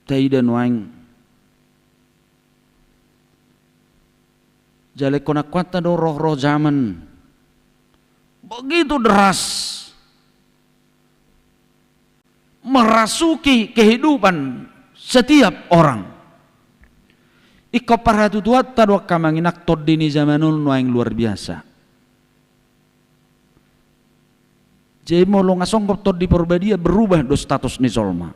taidan waing jale kona kuata do roh-roh zaman begitu deras merasuki kehidupan setiap orang. Iko paratu tuat tadwa kamanginak tod dini zamanul waing luar biasa. Jadi mau lo ngasongkop tod di porbadia berubah do status ni zolma.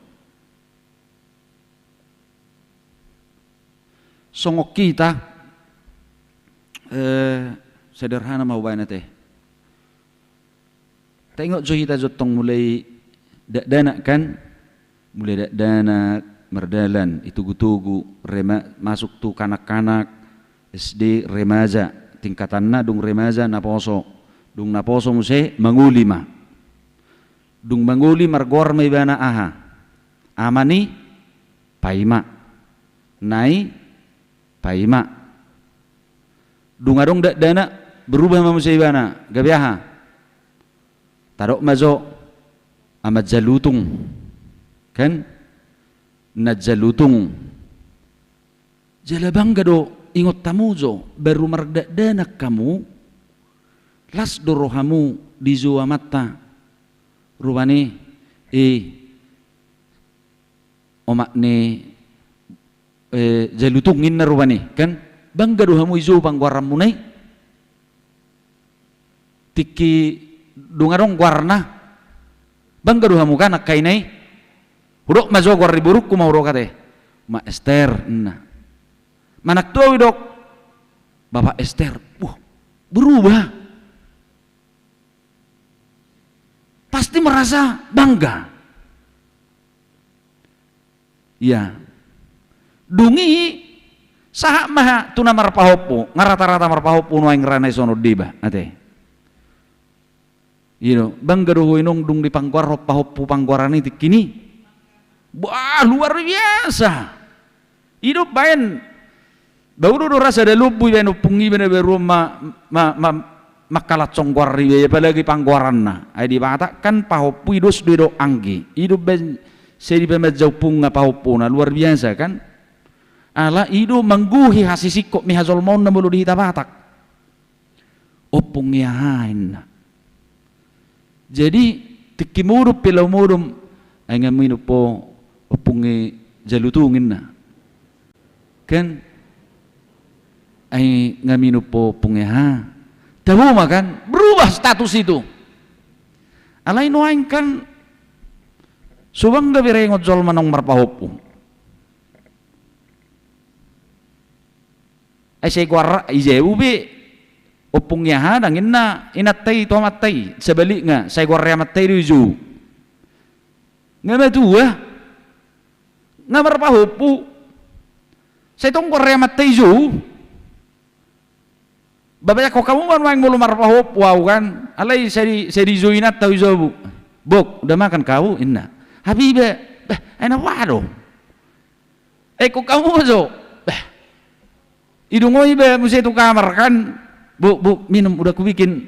Songok kita sederhana mau bayar teh. Tengok jo kita jotong mulai dana kan, mulai dana merdalan itu tugu masuk tu kanak-kanak SD remaja tingkatanna dung remaja naposo muse mangulima dung manguli margor may bana aha amani paima nai paima dung adong dana berubah mamuse bana gabiaha tarok mazo amat jalutung kan najalutung jalabang gado ingot tamuzo baru mardadanak kamu las dorohamu di zua mata rubani omakne jalutungin na rubani kan bang gado hamu izo pangwaram munay tiki dungarong warna bang gado hamu kan kainay hudok mazo gor riburuk ku mauro kate ma Esther na manak tuawi dok bapak Esther berubah pasti merasa bangga ya dungi saha maha tuna marpahopu ngarata-rata marpahopu no yang ranai sono diba ate bangga doh inong dung di pangguar pahopu pangguarani tikini. Wah luar biasa hidup bayan baru do rasa ada lubu bayan upungi bana beru makalat songguar ribe apalagi pangguaranna ai dibatakan pahopu idus do anggi hidup ben sedi pemajau punga pahopuna luar biasa kan ala hidup mangguhi hasisiko mi hazol mon na bulu dihitabatak opung yahain jadi tikimurup pilau murum ay ngamin po opungi jalutungin na kan ay ngamin po pungeha tahu makan berubah status itu alay nuain kan subang gabi rengot jol manong marpahopu ay say guara ijebu be opung yaha dangin na inatay to matay sabali nga say guara matay rizu nga matua nga marpahopu sa itong Korea matayzo babaya ko kamu man wang mulu marpahopu wow kan alay seri zoinat tau izo bok udah makan kau inna habibe ay nawado ko kamu zo idungoy be musa itu kamar kan bu minum udah ku bikin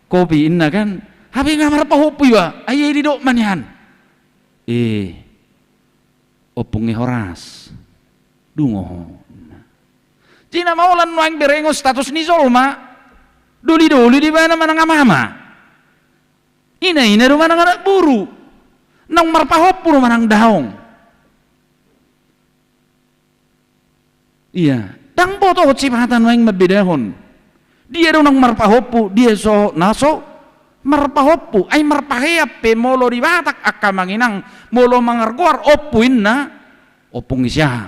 kopi inna kan habi nga marpahopu ya ay di dok manihan opungi horas dungo Cina maulan nuang berengos status ni zolma duli di mana manang mama ina rumah nang anak buru nang marpahopu manang daong iya dang boto cipatan nuang mabedahon dia do nang marpahopu dia so naso marpahopu ay marpaheape molo di batak akamanginang molo mangarguar opuin na opung isya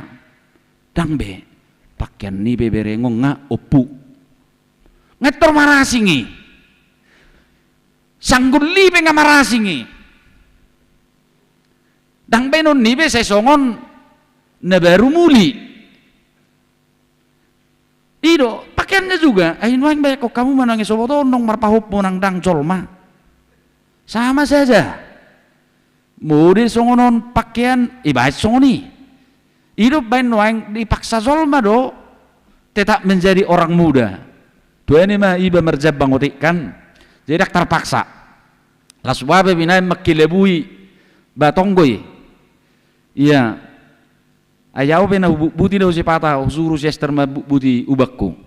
dangbe pakaian ni beberengong nga opu ngator marasingi sanggul libe nga marasingi dangbe non nibe sesongon na baru muli ido pakaiannya juga ay nuang baik kok kamu menangis soboto nong marpahopu nang dang colma sama saja mudi songonon pakaian ibarat songoni hidup bain nuang dipaksa zolma do tetap menjadi orang muda tuh ini mah iba merjabang otikan jadi terpaksa laswabe binai makilebui batonggoy iya ayaw pe na buti daw si pata usuru siester buti ubakku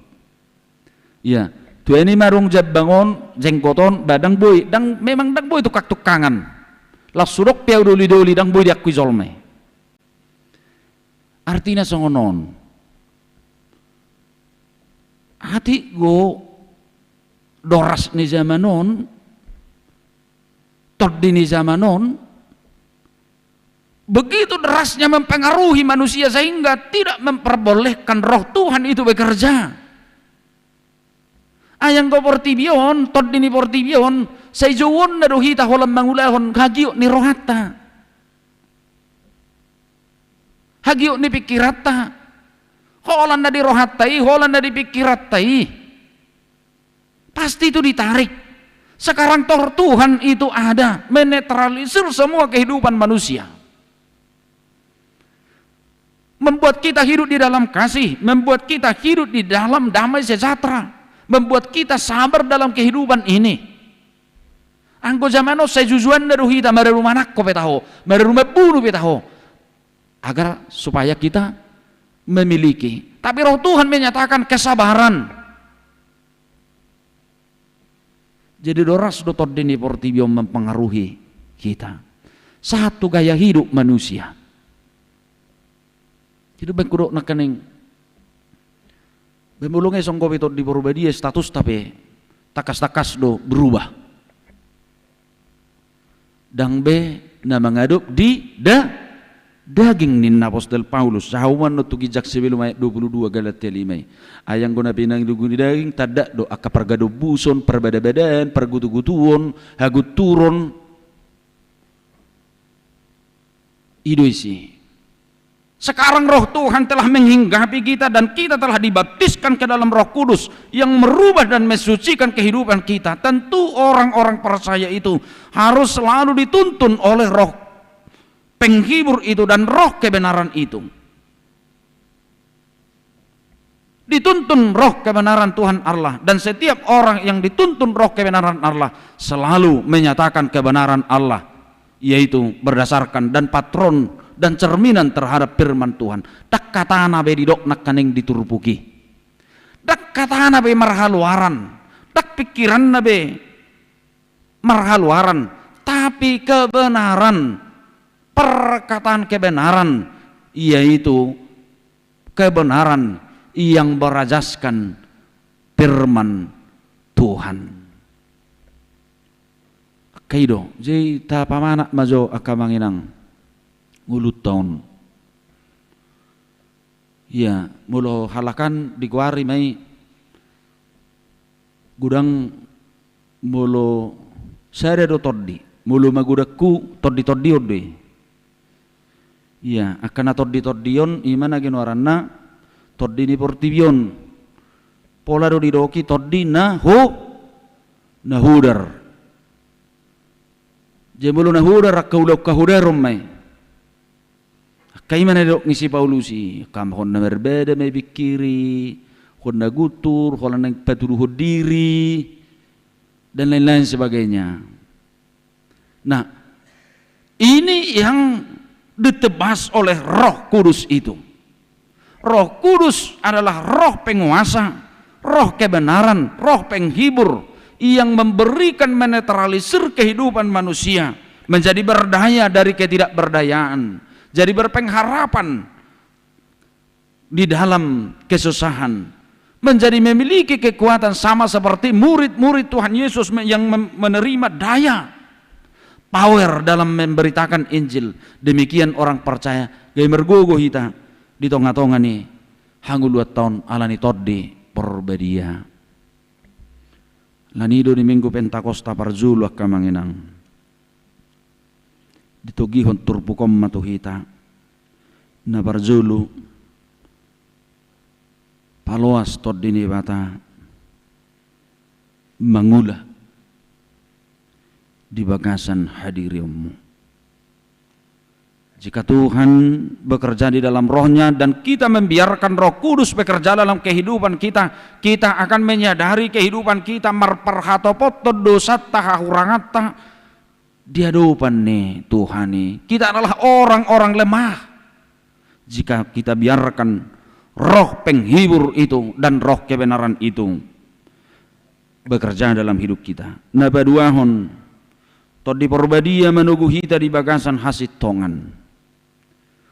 iya tuh ini marung jabbangon jengkoton badang boy dang memang dang boy tukak-tukangan las surok piau doli dang boy diakui zolme artinya songonon hati go doras ni zamanon tod ni zamanon begitu derasnya mempengaruhi manusia sehingga tidak memperbolehkan roh Tuhan itu bekerja Ayang ko portibion, tod ni portibion, sa ijuwon na dohita holang mangulahon, hagiyo ni rohata. Hagiyo ni pikirata. Holan na di rohatai, holan na di pikiratai. Pasti itu ditarik. Sekarang Tuhan itu ada, menetralisir semua kehidupan manusia. Membuat kita hidup di dalam kasih, membuat kita hidup di dalam damai sejahtera, membuat kita sabar dalam kehidupan ini. Angko zamano sa jujuan na ruhita marerumanak ko petaho, marerumabunu petaho, agar supaya kita memiliki. Tapi roh Tuhan menyatakan kesabaran. Jadi doras dotor dini portibio mempengaruhi kita. Satu gaya hidup manusia. Jadi bengkurok nak kening. Bemulungnya songko itu di dia status tapi takas-takas do berubah. Dang be na mengaduk di daging nin apostol Paulus. Sahuman no tugijak sebelum ayat 22 Galatia 5. Ayang guna pinang dugun di daging tadak do akapargado buson perbeda-bedaan pergutu-gutuon hagut turun idoisi. Sekarang roh Tuhan telah menghinggapi kita dan kita telah dibaptiskan ke dalam Roh Kudus yang merubah dan mensucikan kehidupan kita. Tentu orang-orang percaya itu harus selalu dituntun oleh roh penghibur itu dan roh kebenaran itu. Dituntun roh kebenaran Tuhan Allah, dan setiap orang yang dituntun roh kebenaran Allah selalu menyatakan kebenaran Allah, yaitu berdasarkan dan patron dan cerminan terhadap firman Tuhan. Dak katana be didok nak kaning diturpuki. Dak katana be marhaluaran. Dak pikiran be marhaluaran. Tapi kebenaran, perkataan kebenaran, yaitu kebenaran yang berajaskan firman Tuhan. Kaido, jadi ta pamana majo akamanginang ngulut tahun. Ya, mulo halakan dikuari mai gudang mulo sare do toddi, mulo magudaku toddi ode. Ya, akan toddi imana genuaranna toddi ni portibion. Pola do didoki toddi na hudar. Jemulu na hudar akaulok kahudarom mai. Kaimana dok ngisi Paulusi, kam honna berbeda may bikiri, honna gutur, honna patuduh diri, dan lain-lain sebagainya. Nah, ini yang ditebas oleh Roh Kudus itu. Roh Kudus adalah roh penguasa, roh kebenaran, roh penghibur yang memberikan menetralisir kehidupan manusia menjadi berdaya dari ketidakberdayaan. Jadi berpengharapan di dalam kesusahan, menjadi memiliki kekuatan sama seperti murid-murid Tuhan Yesus yang menerima daya, power dalam memberitakan Injil. Demikian orang percaya gaya mergogo hita di tonga-tonga nih hangu 2 tahun alani toddi porbadia. Lanido di minggu Pentakosta Parzulu akamanginang. Ditugihon turpukom matuhita na Parzulu paloas tod dini bata mangula di bagasan hadiriummu. Jika Tuhan bekerja di dalam rohnya dan kita membiarkan Roh Kudus bekerja dalam kehidupan kita, kita akan menyadari kehidupan kita marparhatopot dosa tahahurangata di hadapan nih Tuhan nih. Kita adalah orang-orang lemah. Jika kita biarkan roh penghibur itu dan roh kebenaran itu bekerja dalam hidup kita. Nabaduahon todi porbadia menugu hita di bagasan hasit tongan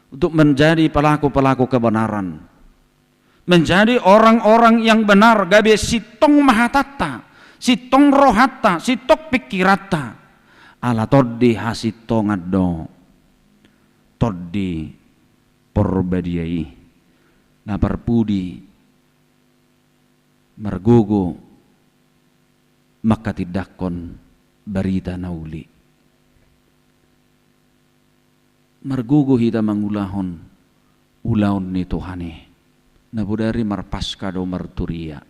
untuk menjadi pelaku-pelaku kebenaran, menjadi orang-orang yang benar. Gabe sitong mahatata, sitong rohata, sitok pikirata ala toddi hasit tongaddo toddi porbadiai na parpudi margogo maka tidakon berita nauli. Margugo hita mangulahon ulaon ni Tuhane nabudari marpaska do marturia.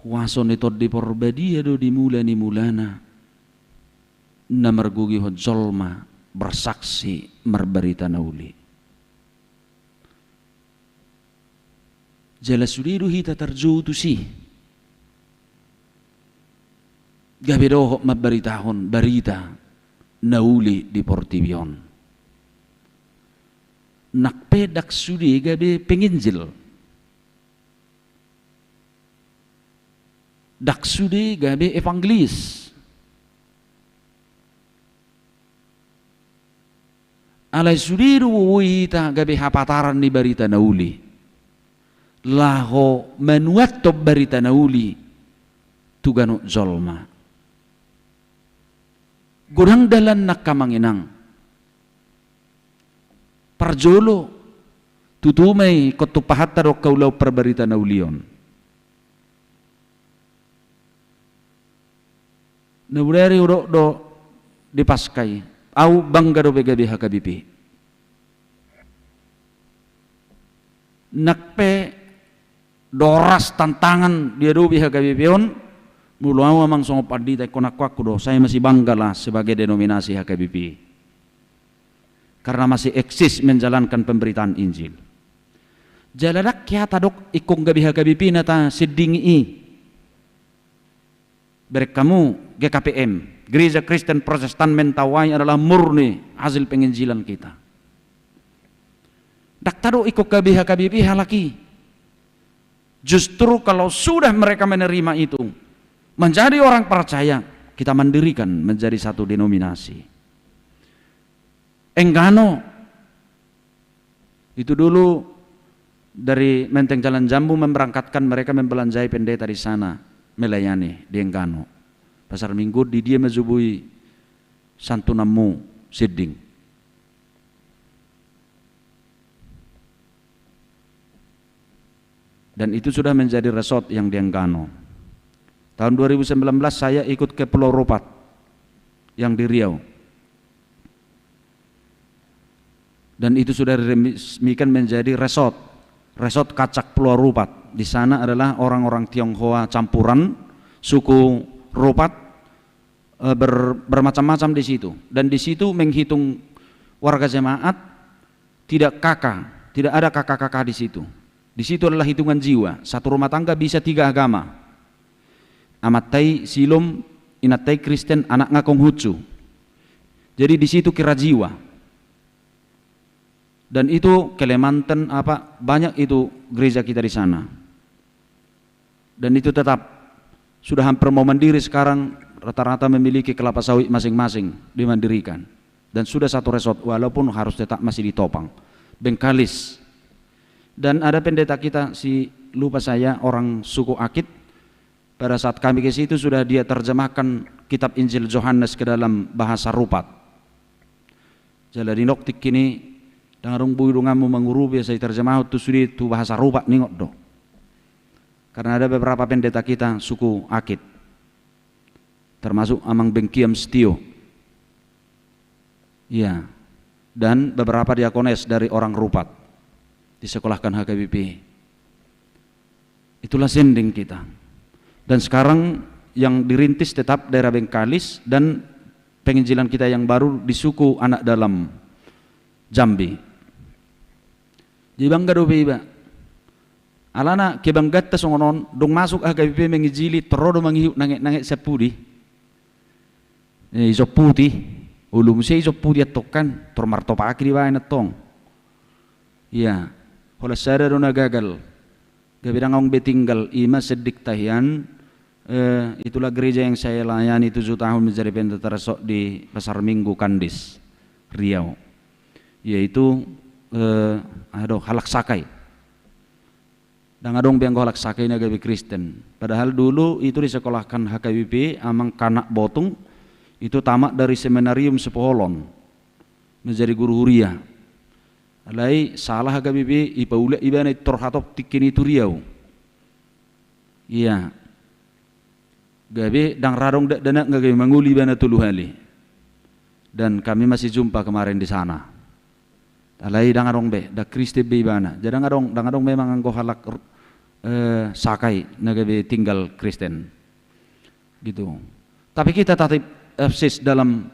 Wason ito di porbadia do dimula ni mulana na margugi ho jolma bersaksi marbarita nauli. Jala sudiru hita terjutu si gabi doho mabaritahon barita nauli di Portibion. Nakpedak sudi gabi penginjil. Dak sudi gabi evangelis. Alai sudiru wuita gabi hapataran di barita nauli. Laho manuat top barita nauli tugano zolma. Gurang dalan nakamanginang. Parjolo tutumay kotupahat tarok kaulaw perbarita naulion. Nabudari urok do dipaskay au bangga do begabi hakabipi. Nakpe doras tantangan dia do biha kabipion mulu amang songop adi tay konakwaku do saya masih bangga lah sebagai denominasi HKBP karena masih eksis menjalankan pemberitaan Injil. Jaladak kiata dok ikong gabi HKBP nata sedingi berek kamu GKPM Gereja Kristen Protestan Mentawai adalah murni hasil penginjilan kita. Dak tado ikut gabi HKBP halaki. Justru kalau sudah mereka menerima itu menjadi orang percaya, kita mendirikan menjadi satu denominasi. Enggano itu dulu dari Menteng Jalan Jambu memberangkatkan mereka membelanjai pendeta di sana melayani di Enggano. Pasar Minggu di dia mezubui santunamu siding. Dan itu sudah menjadi resort yang di Enggano. Tahun 2019 saya ikut ke Pulau Ropat yang di Riau. Dan itu sudah diresmikan menjadi resort Kacak Pulau Ropat. Di sana adalah orang-orang Tionghoa campuran suku Ropat bermacam-macam di situ. Dan di situ menghitung warga jemaat tidak ada kakak-kakak di situ. Di situ adalah hitungan jiwa. Satu rumah tangga bisa 3 agama. Amatai silom, inatai Kristen, anak ngakong Hucu. Jadi di situ kira jiwa. Dan itu Kalimantan banyak itu gereja kita di sana. Dan itu tetap sudah hampir mau mandiri sekarang, rata-rata memiliki kelapa sawit masing-masing dimandirikan. Dan sudah satu resort walaupun harus tetap masih ditopang. Bengkalis. Dan ada pendeta kita, lupa saya, orang suku Akit. Pada saat kami ke situ sudah dia terjemahkan kitab Injil Yohanes ke dalam bahasa Rupat. Jadi noktik kini dangarung buidungamu menguru biasa terjemah tu sudah tu bahasa Rupat ningot do. Karena ada beberapa pendeta kita suku Akit. Termasuk Amang Bengkiam Setio. Iya. Dan beberapa diakones dari orang Rupat. Disekolahkan HKBP. Itulah sending kita. Dan sekarang yang dirintis tetap daerah Bengkalis dan penginjilan kita yang baru di suku Anak Dalam Jambi. Jadi bangga do beba. Alana kebanggat ta songonon dong masuk HKBP mengijili terodo manghiu nangek sepudi. Iso putih, ulum se iso putih atokan tormartopa akri wae natong. Iya. Hola sada do nagagal. Gabirang ang betinggal ima sedik tahian. Itulah gereja yang saya layani 7 tahun menjadi pendeta resort di Pasar Minggu Kandis, Riau. Yaitu halak sakai. Dan adong biang halak sakai na gabi Kristen. Padahal dulu itu disekolahkan HKBP amang kanak botung itu tamat dari seminarium Sepoholon menjadi guru huria. Alai salah gabe be ipaula ibana torhatop tikini turiau. Iya. Gabe dang radong dana gabe manguli bana tuluhali. Dan kami masih jumpa kemarin di sana. Alai dang adong be, da Kriste be ibana. Jadang adong memang anggo halak sakai nagabe tinggal Kristen. Gitu. Tapi kita tetap eksis dalam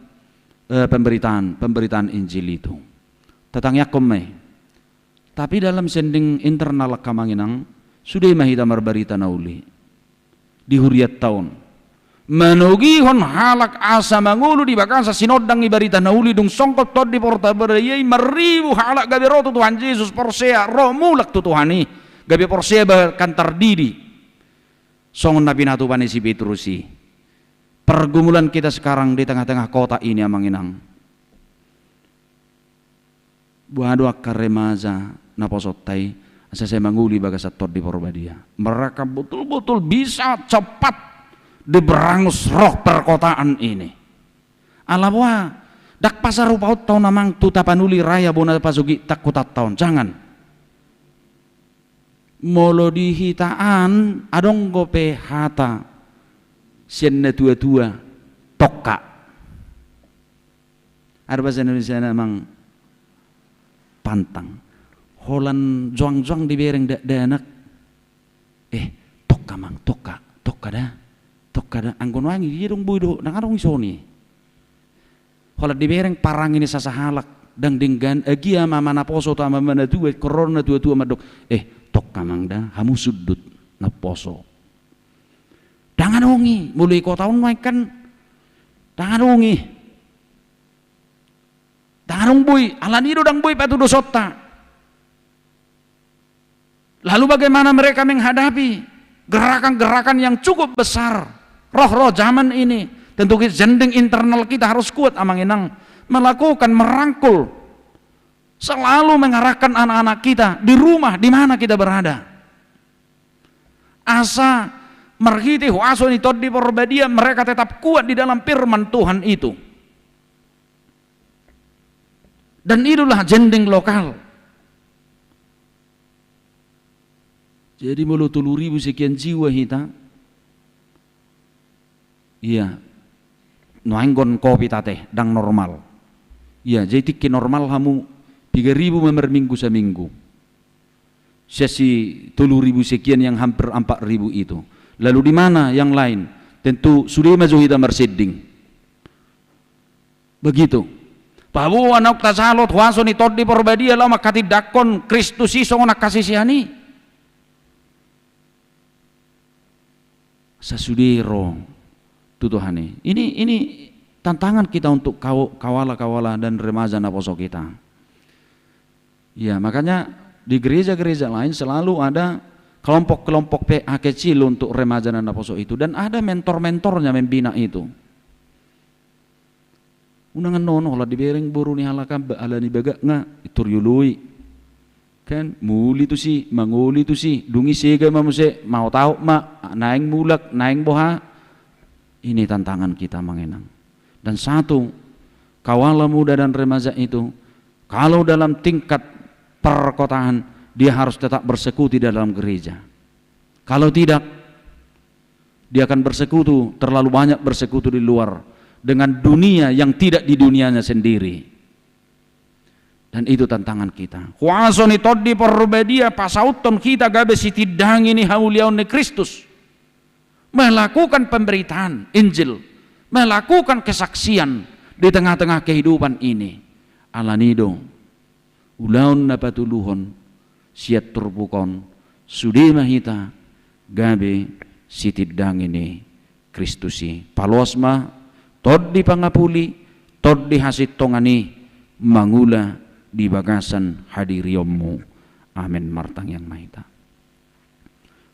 pemberitaan Injil itu. Tatang yakom me. Tapi dalam sending internal kamanginang sudah mahita marbarita nauli di huriat tahun. Menugihon halak asa mangulu di bakasa sinodang ibarita nauli dung songkot tod di porta berayai meribu halak gabe roto Tuhan Yesus porsea romulak tu Tuhani gabe porsea kantar didi. Songon nabi natu panisi Petrusi. Pergumulan kita sekarang di tengah-tengah kota ini amanginang. Buado akaremaza naposotai asa saya manguli bagasat tod di Porbadia. Mereka betul-betul bisa cepat diberangus roh perkotaan ini. Alabwa dak pasar rupaut tahun namang tutapanuli raya bona pasugi tak kutat tahun. Jangan. Molo dihitaan adong gope hata sienna tua-tua tokka. Ada bahasa Indonesia namang pantang. Holan juang-juang di bereng danak. Tokka mang tokka dah anggon wangi dia dong buido nang arong isoni. Holan di bereng parang ini sasahalak dang dinggan agia mama naposo ta mama na tua korona tua madok. Tokka mang dah hamu sudut naposo. Dangan ongi mulai ko taun kan dangan ongi. Dangan boy alanido dang boy patu dosota. Lalu bagaimana mereka menghadapi gerakan-gerakan yang cukup besar roh-roh zaman ini? Tentu jendeng internal kita harus kuat amanginang melakukan merangkul selalu mengarahkan anak-anak kita di rumah di mana kita berada. Asa merhiti huaso ni tod di Porbadia mereka tetap kuat di dalam firman Tuhan itu. Dan itulah jendeng lokal. Jadi mulu 10.000 sekian jiwa hita. Iya. Nuanggon kopi tate dang normal. Iya, jadi tiki normal hamu 3.000 member minggu seminggu. Sesi 10.000 sekian yang hampir 4.000 itu. Lalu di mana yang lain? Tentu sudah maju hita merseding. Begitu. Pabu anak tasalot waso ni tod di Porbadia lama katidakon Kristus isong nak kasisihani. Sasudiro tutuhane. Ini tantangan kita untuk kawala dan remaja naposo kita. Ya, makanya di gereja-gereja lain selalu ada kelompok-kelompok PA kecil untuk remaja dan naposo itu dan ada mentor-mentornya membina itu. Unangan nono lah dibereng buru ni halakam alani baga nga ituryului. Kan muli tu si manguli tu si dungi sega mamuse mau tahu naing mulak naing boha. Ini tantangan kita mengenang. Dan satu kawala muda dan remaja itu kalau dalam tingkat perkotaan dia harus tetap bersekutu dalam gereja. Kalau tidak dia akan bersekutu terlalu banyak bersekutu di luar dengan dunia yang tidak di dunianya sendiri. Dan itu tantangan kita. Huasoni todi Porbadia pasauton kita gabe sitidang ini hauliaun ni Kristus. Melakukan pemberitaan Injil, melakukan kesaksian di tengah-tengah kehidupan ini. Alanido ulaun napatuluhon siat turbukon sudi mahita gabe sitidang ini Kristusi. Palosma todi pangapuli todi hasit tongani mangula di bagasan hadiriyommu. Amin martang yang mahita.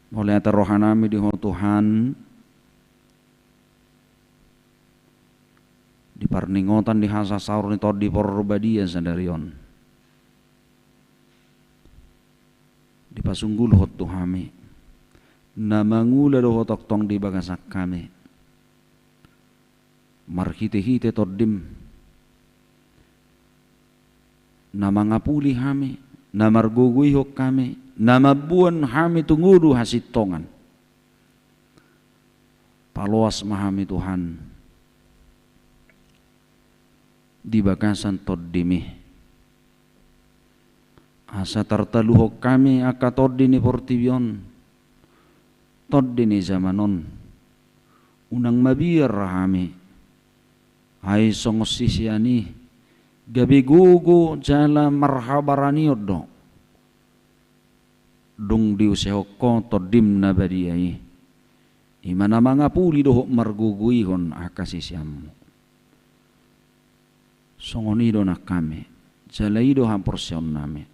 Mulai rohanami di Tuhan di parningotan di hasa saur ni tod di Porbadia sadarion. Di pasunggul hot tuhami namangula do hotok tong di bagasak kami. Marhite-hite toddim nama ngapuli kami, nama rguguyhok kami, nama buan kami tungudu hasitongan. Paloas mahami Tuhan, di bagasan toddimi, asa tartaluhok kami aka toddini portibion, toddini zamanon, unang mabir kami, ay songosisiani, gabi gugu jala marhabaraniod do, dung diusehoko toddim na badiyai, imana mga puli dohok marguguyhon akasisiamu. Songonido na kami, jalaido hamporsion nami,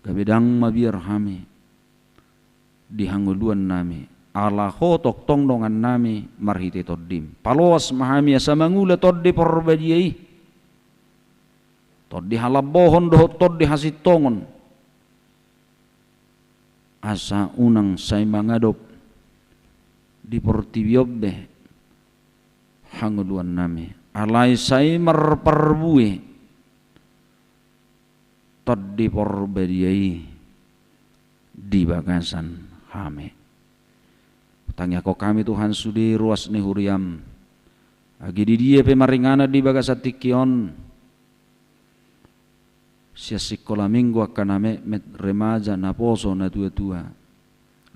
gabidang mabir kami, dihanguluan nami, ala hotok tongdongan nami marhite toddim. Paloas mahami asa mangula toddi porbadiyai, toddi halabohon dohot toddi hasitongon, asa unang say mangadop di portibiyobbe hanguluan nami, alay say marparbuwe toddi porbadiyai di bagasan kami. Tanya ko kami Tuhan sudi ruas ni huriam, agi di dia pemaringana di bagasatikion, sia sikola minggu akan ame met remaja na poso na tua-tua,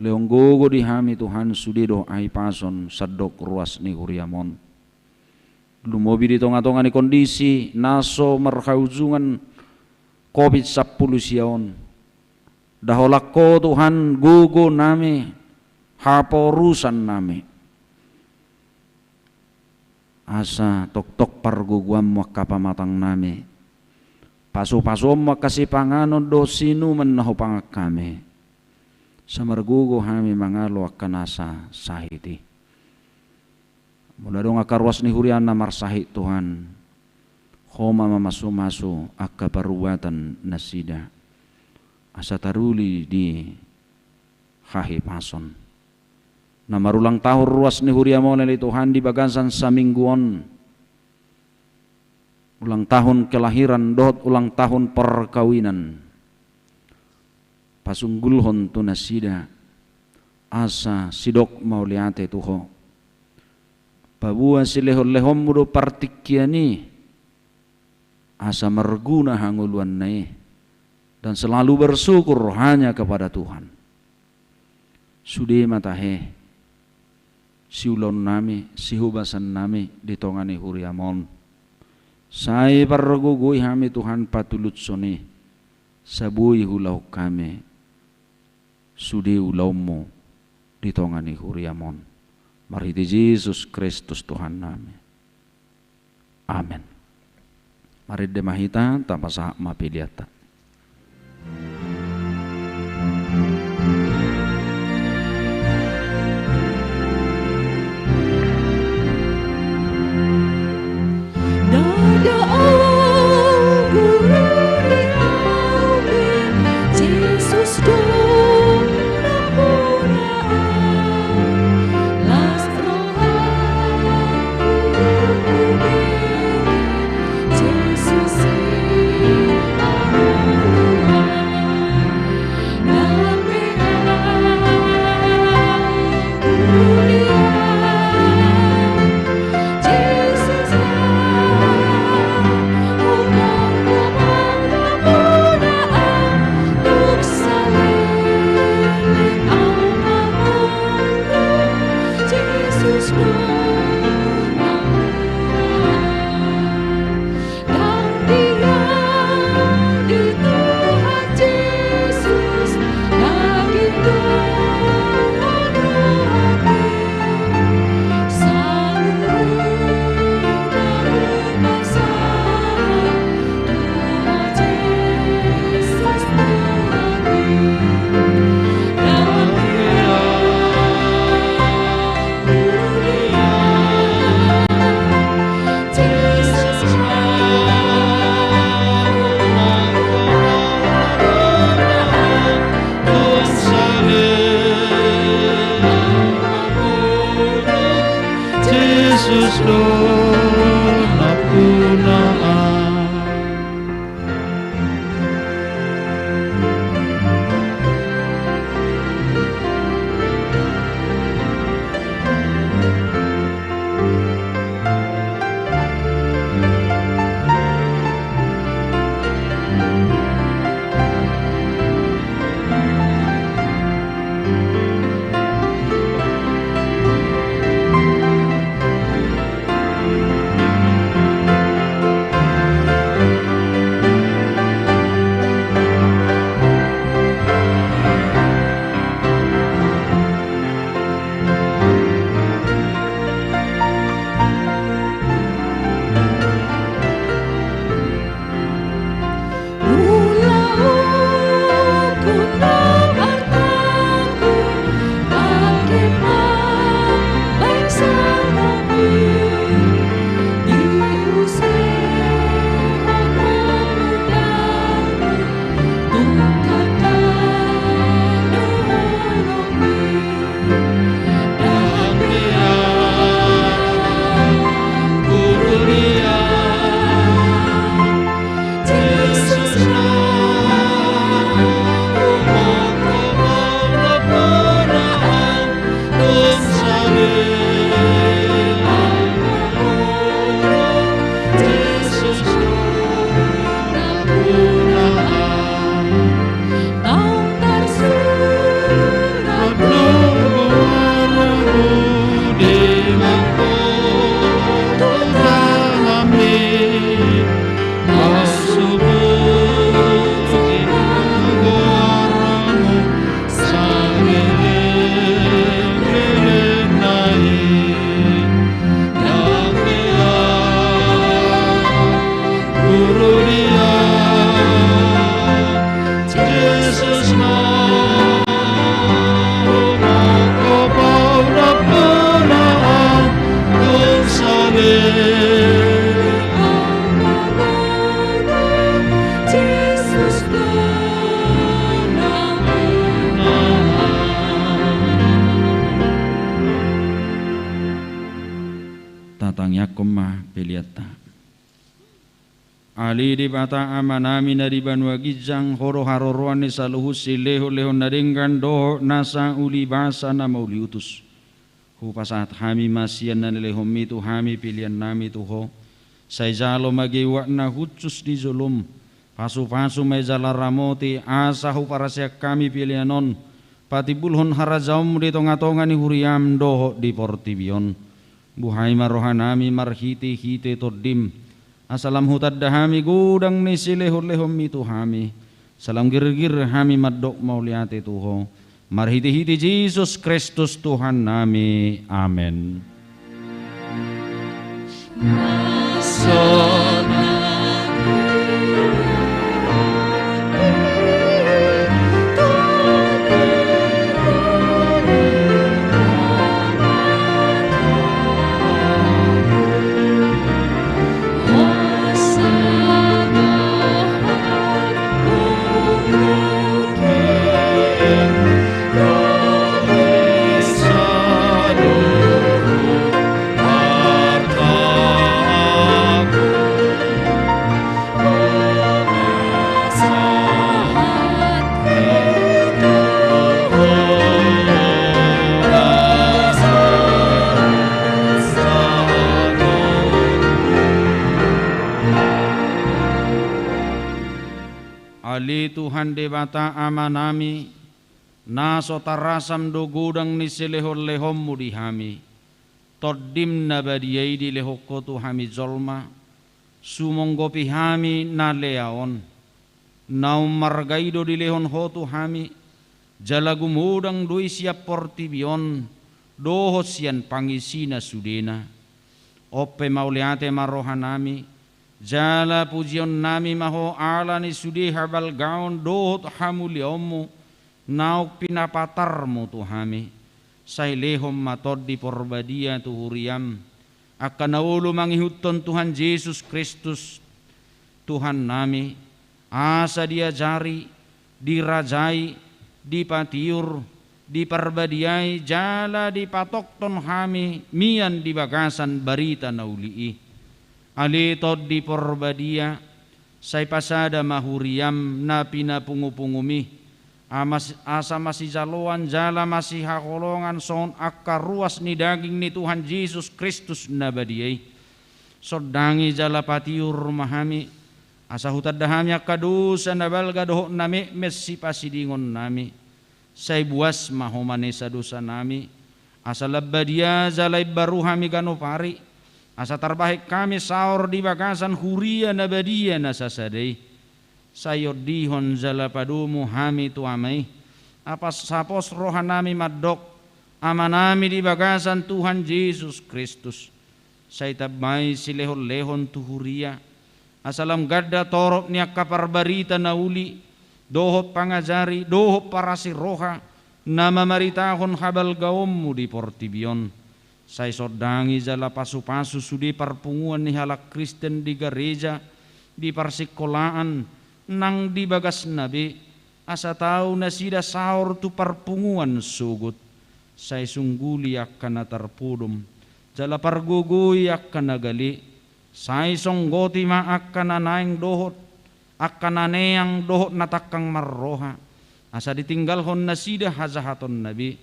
leong gogo di hami Tuhan sudi do ai pason sadok ruas ni huriamon, lumobi di tonga-tonga ni kondisi naso marhauzungan COVID-19 siaon, daholako Tuhan gogo nami, haporusan nami, asa tok-tok parguguam makapamatang nami, paso-paso makasipanganon do sinu menaho pangak kami, samargugo kami mangalo akan asa sahiti, mula dong akarwas ni hurian namar sahit Tuhan, homa mamasu-masu akka paruwatan nasida, asa taruli di hahi pason. Na marulang tahun ruas ni huriamo nilai Tuhan di bagasan sa mingguon, ulang tahun kelahiran dot ulang tahun perkawinan, pasunggulhon tu nasida, asa sidok mauliate tuho, pabua silehon-lehon mudo partikiani, asa merguna hanguluan nai, dan selalu bersyukur hanya kepada Tuhan. Sude matahe siulon nami, sihubasan nami di tongani huriamon. Saya pargugui kami Tuhan patulut soni, sabui hulau kami, sudi ulaumu di tongani huriamon. Mari di Yesus Kristus Tuhan nami. Amin. Mari demahita tanpa sahak mapiliata. Jesus Ali di bata amanami na di banwa gijang horo haroroan ni saluhus si leho nadenggan doho nasa uli basa na mauli utus. Hupasat hami masian na nilehom itu hami pilihan nami tuho. Say jalo magiwa na hutsus di zulum. Pasu-pasu may jalaramoti asa huparasyak kami pilihanon. Patibulhon harajaum di tonga-tonga ni huriam doho di portibion. Buhay marohanami marhiti-hiti todim. Asalam hutad dahami gudang ni silehon-lehom itu hami. Salam gir-gir hami madok mauliate tuho. Marhiti-hiti Jesus Kristus Tuhan nami. Amen. Ali Tuhan debata amanami naso tarasam do gudang ni silehon lehom mudi hami todim na badiyai di lehoko tu hami zolma sumonggopi hami na leaon naum margaido di lehon hotu hami jalagumudang dui siap portibion doho sian pangisina sudena ope mauliate marohanami jala pujion nami maho ala ni sudi habal gaun dohot hamuli omu nauk pinapatarmu tuhami say lehom matod di porbadia tuhuriam akan naulu mangihuton Tuhan Yesus Kristus Tuhan nami asa dia jari dirajai dipatiur diperbadiai jala dipatokton hami mian di bagasan barita naulii ali tod di porbadia say pasada mahuriam na pinapungupungumi asa masih jaloan jala masih hakolongan son akar ruas ni daging ni Tuhan Yesus Kristus nabadiai sodangi jala patiur mahami asa hutad dahami akadusa nabalga dohok nami mesi pasidingon nami say buas mahomanesa dosa nami asa labbadia jala ibaruhami ganopari asa terbaik kami saur di bagasan huria nabadia nasasadei sayur dihon jala padumu hami tuamai apa sapos rohanami madok amanami di bagasan Tuhan Yesus Kristus say tabmai silehon-lehon tuhuria asalam gadda torop niak kaparbarita nauli dohot pangajari dohot parasi roha nama maritahon habal gaummu di portibion say sodangi jala pasu-pasu sudi parpunguan ni halak Kristen di gereja di persikolaan nang di bagas nabi asa tau nasida saur tu parpunguan sugut say sungguli akan terpudum jala pargugui akan nagali say songgoti ma akan nanaing dohot akan naneang dohot natakang marroha asa ditinggalhon nasida hazahaton nabi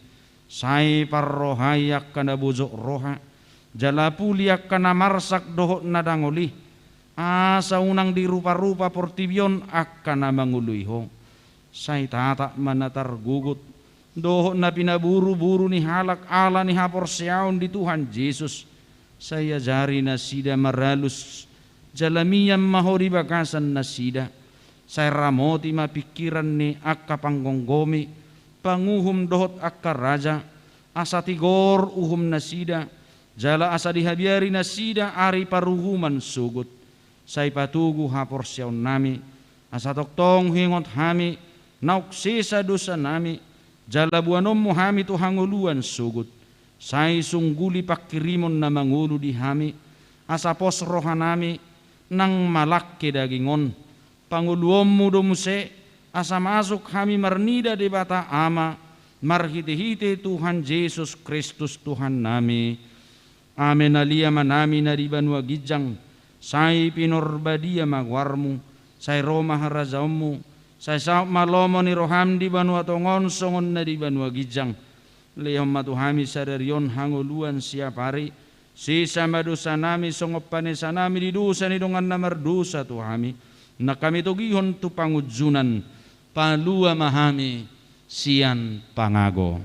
say parrohayak kana bujok roha jala puliak kana marsak dohot nadangoli asa unang di rupa-rupa portibion akana manguluiho say tata manatar gugut dohot na pinaburu-buru ni halak ala ni haporsiaon di Tuhan Yesus saya jari nasida maralus jalamiyam mahori bagasan nasida say ramoti mapikiran ni akka panggonggomi panguhum dohot akkar raja asa tigor uhum nasida jala asa dihabiari nasida ari paruhuman sugut say patugu haporsyaon nami asa toktong hingot hami nauk sisa dosa nami jala buanom hami tu hanguluan sugut say sungguli pakirimon na mangulu di hami asa pos rohanami nang malak ke dagingon panguluommu domuse asa masuk kami marnida di bata ama marhiti-hiti Tuhan Yesus Kristus Tuhan nami. Amen alia manami na riban wagijang sai pinurbadia magwarmu, sai Roma harazamu, sai sa malomo ni rohamdi banua tongon songon na di banua gijang, lehom matuhami sadarion hanguluan siap hari, sisa madosa nami songopane sanami di dosa ni dongan namar dosa tuhami, na kami tugihon tu pangujunan, palua mahami sian pangago.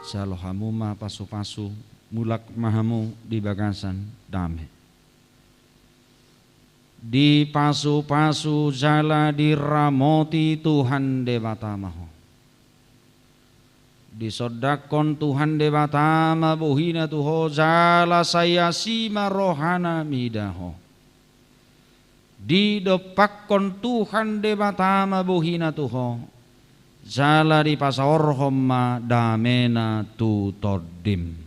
Salohamu ma pasu-pasu mulak mahamu di bagasan damai. Di pasu-pasu jala diramoti Tuhan Dewata Maho. Di sodakon Tuhan Dewata Mabuhina Tuho jala sayasima rohana midaho. Di dopakon Tuhan Dewata Mabuhina Tuho jala di pasaorhom ma damena tu todim.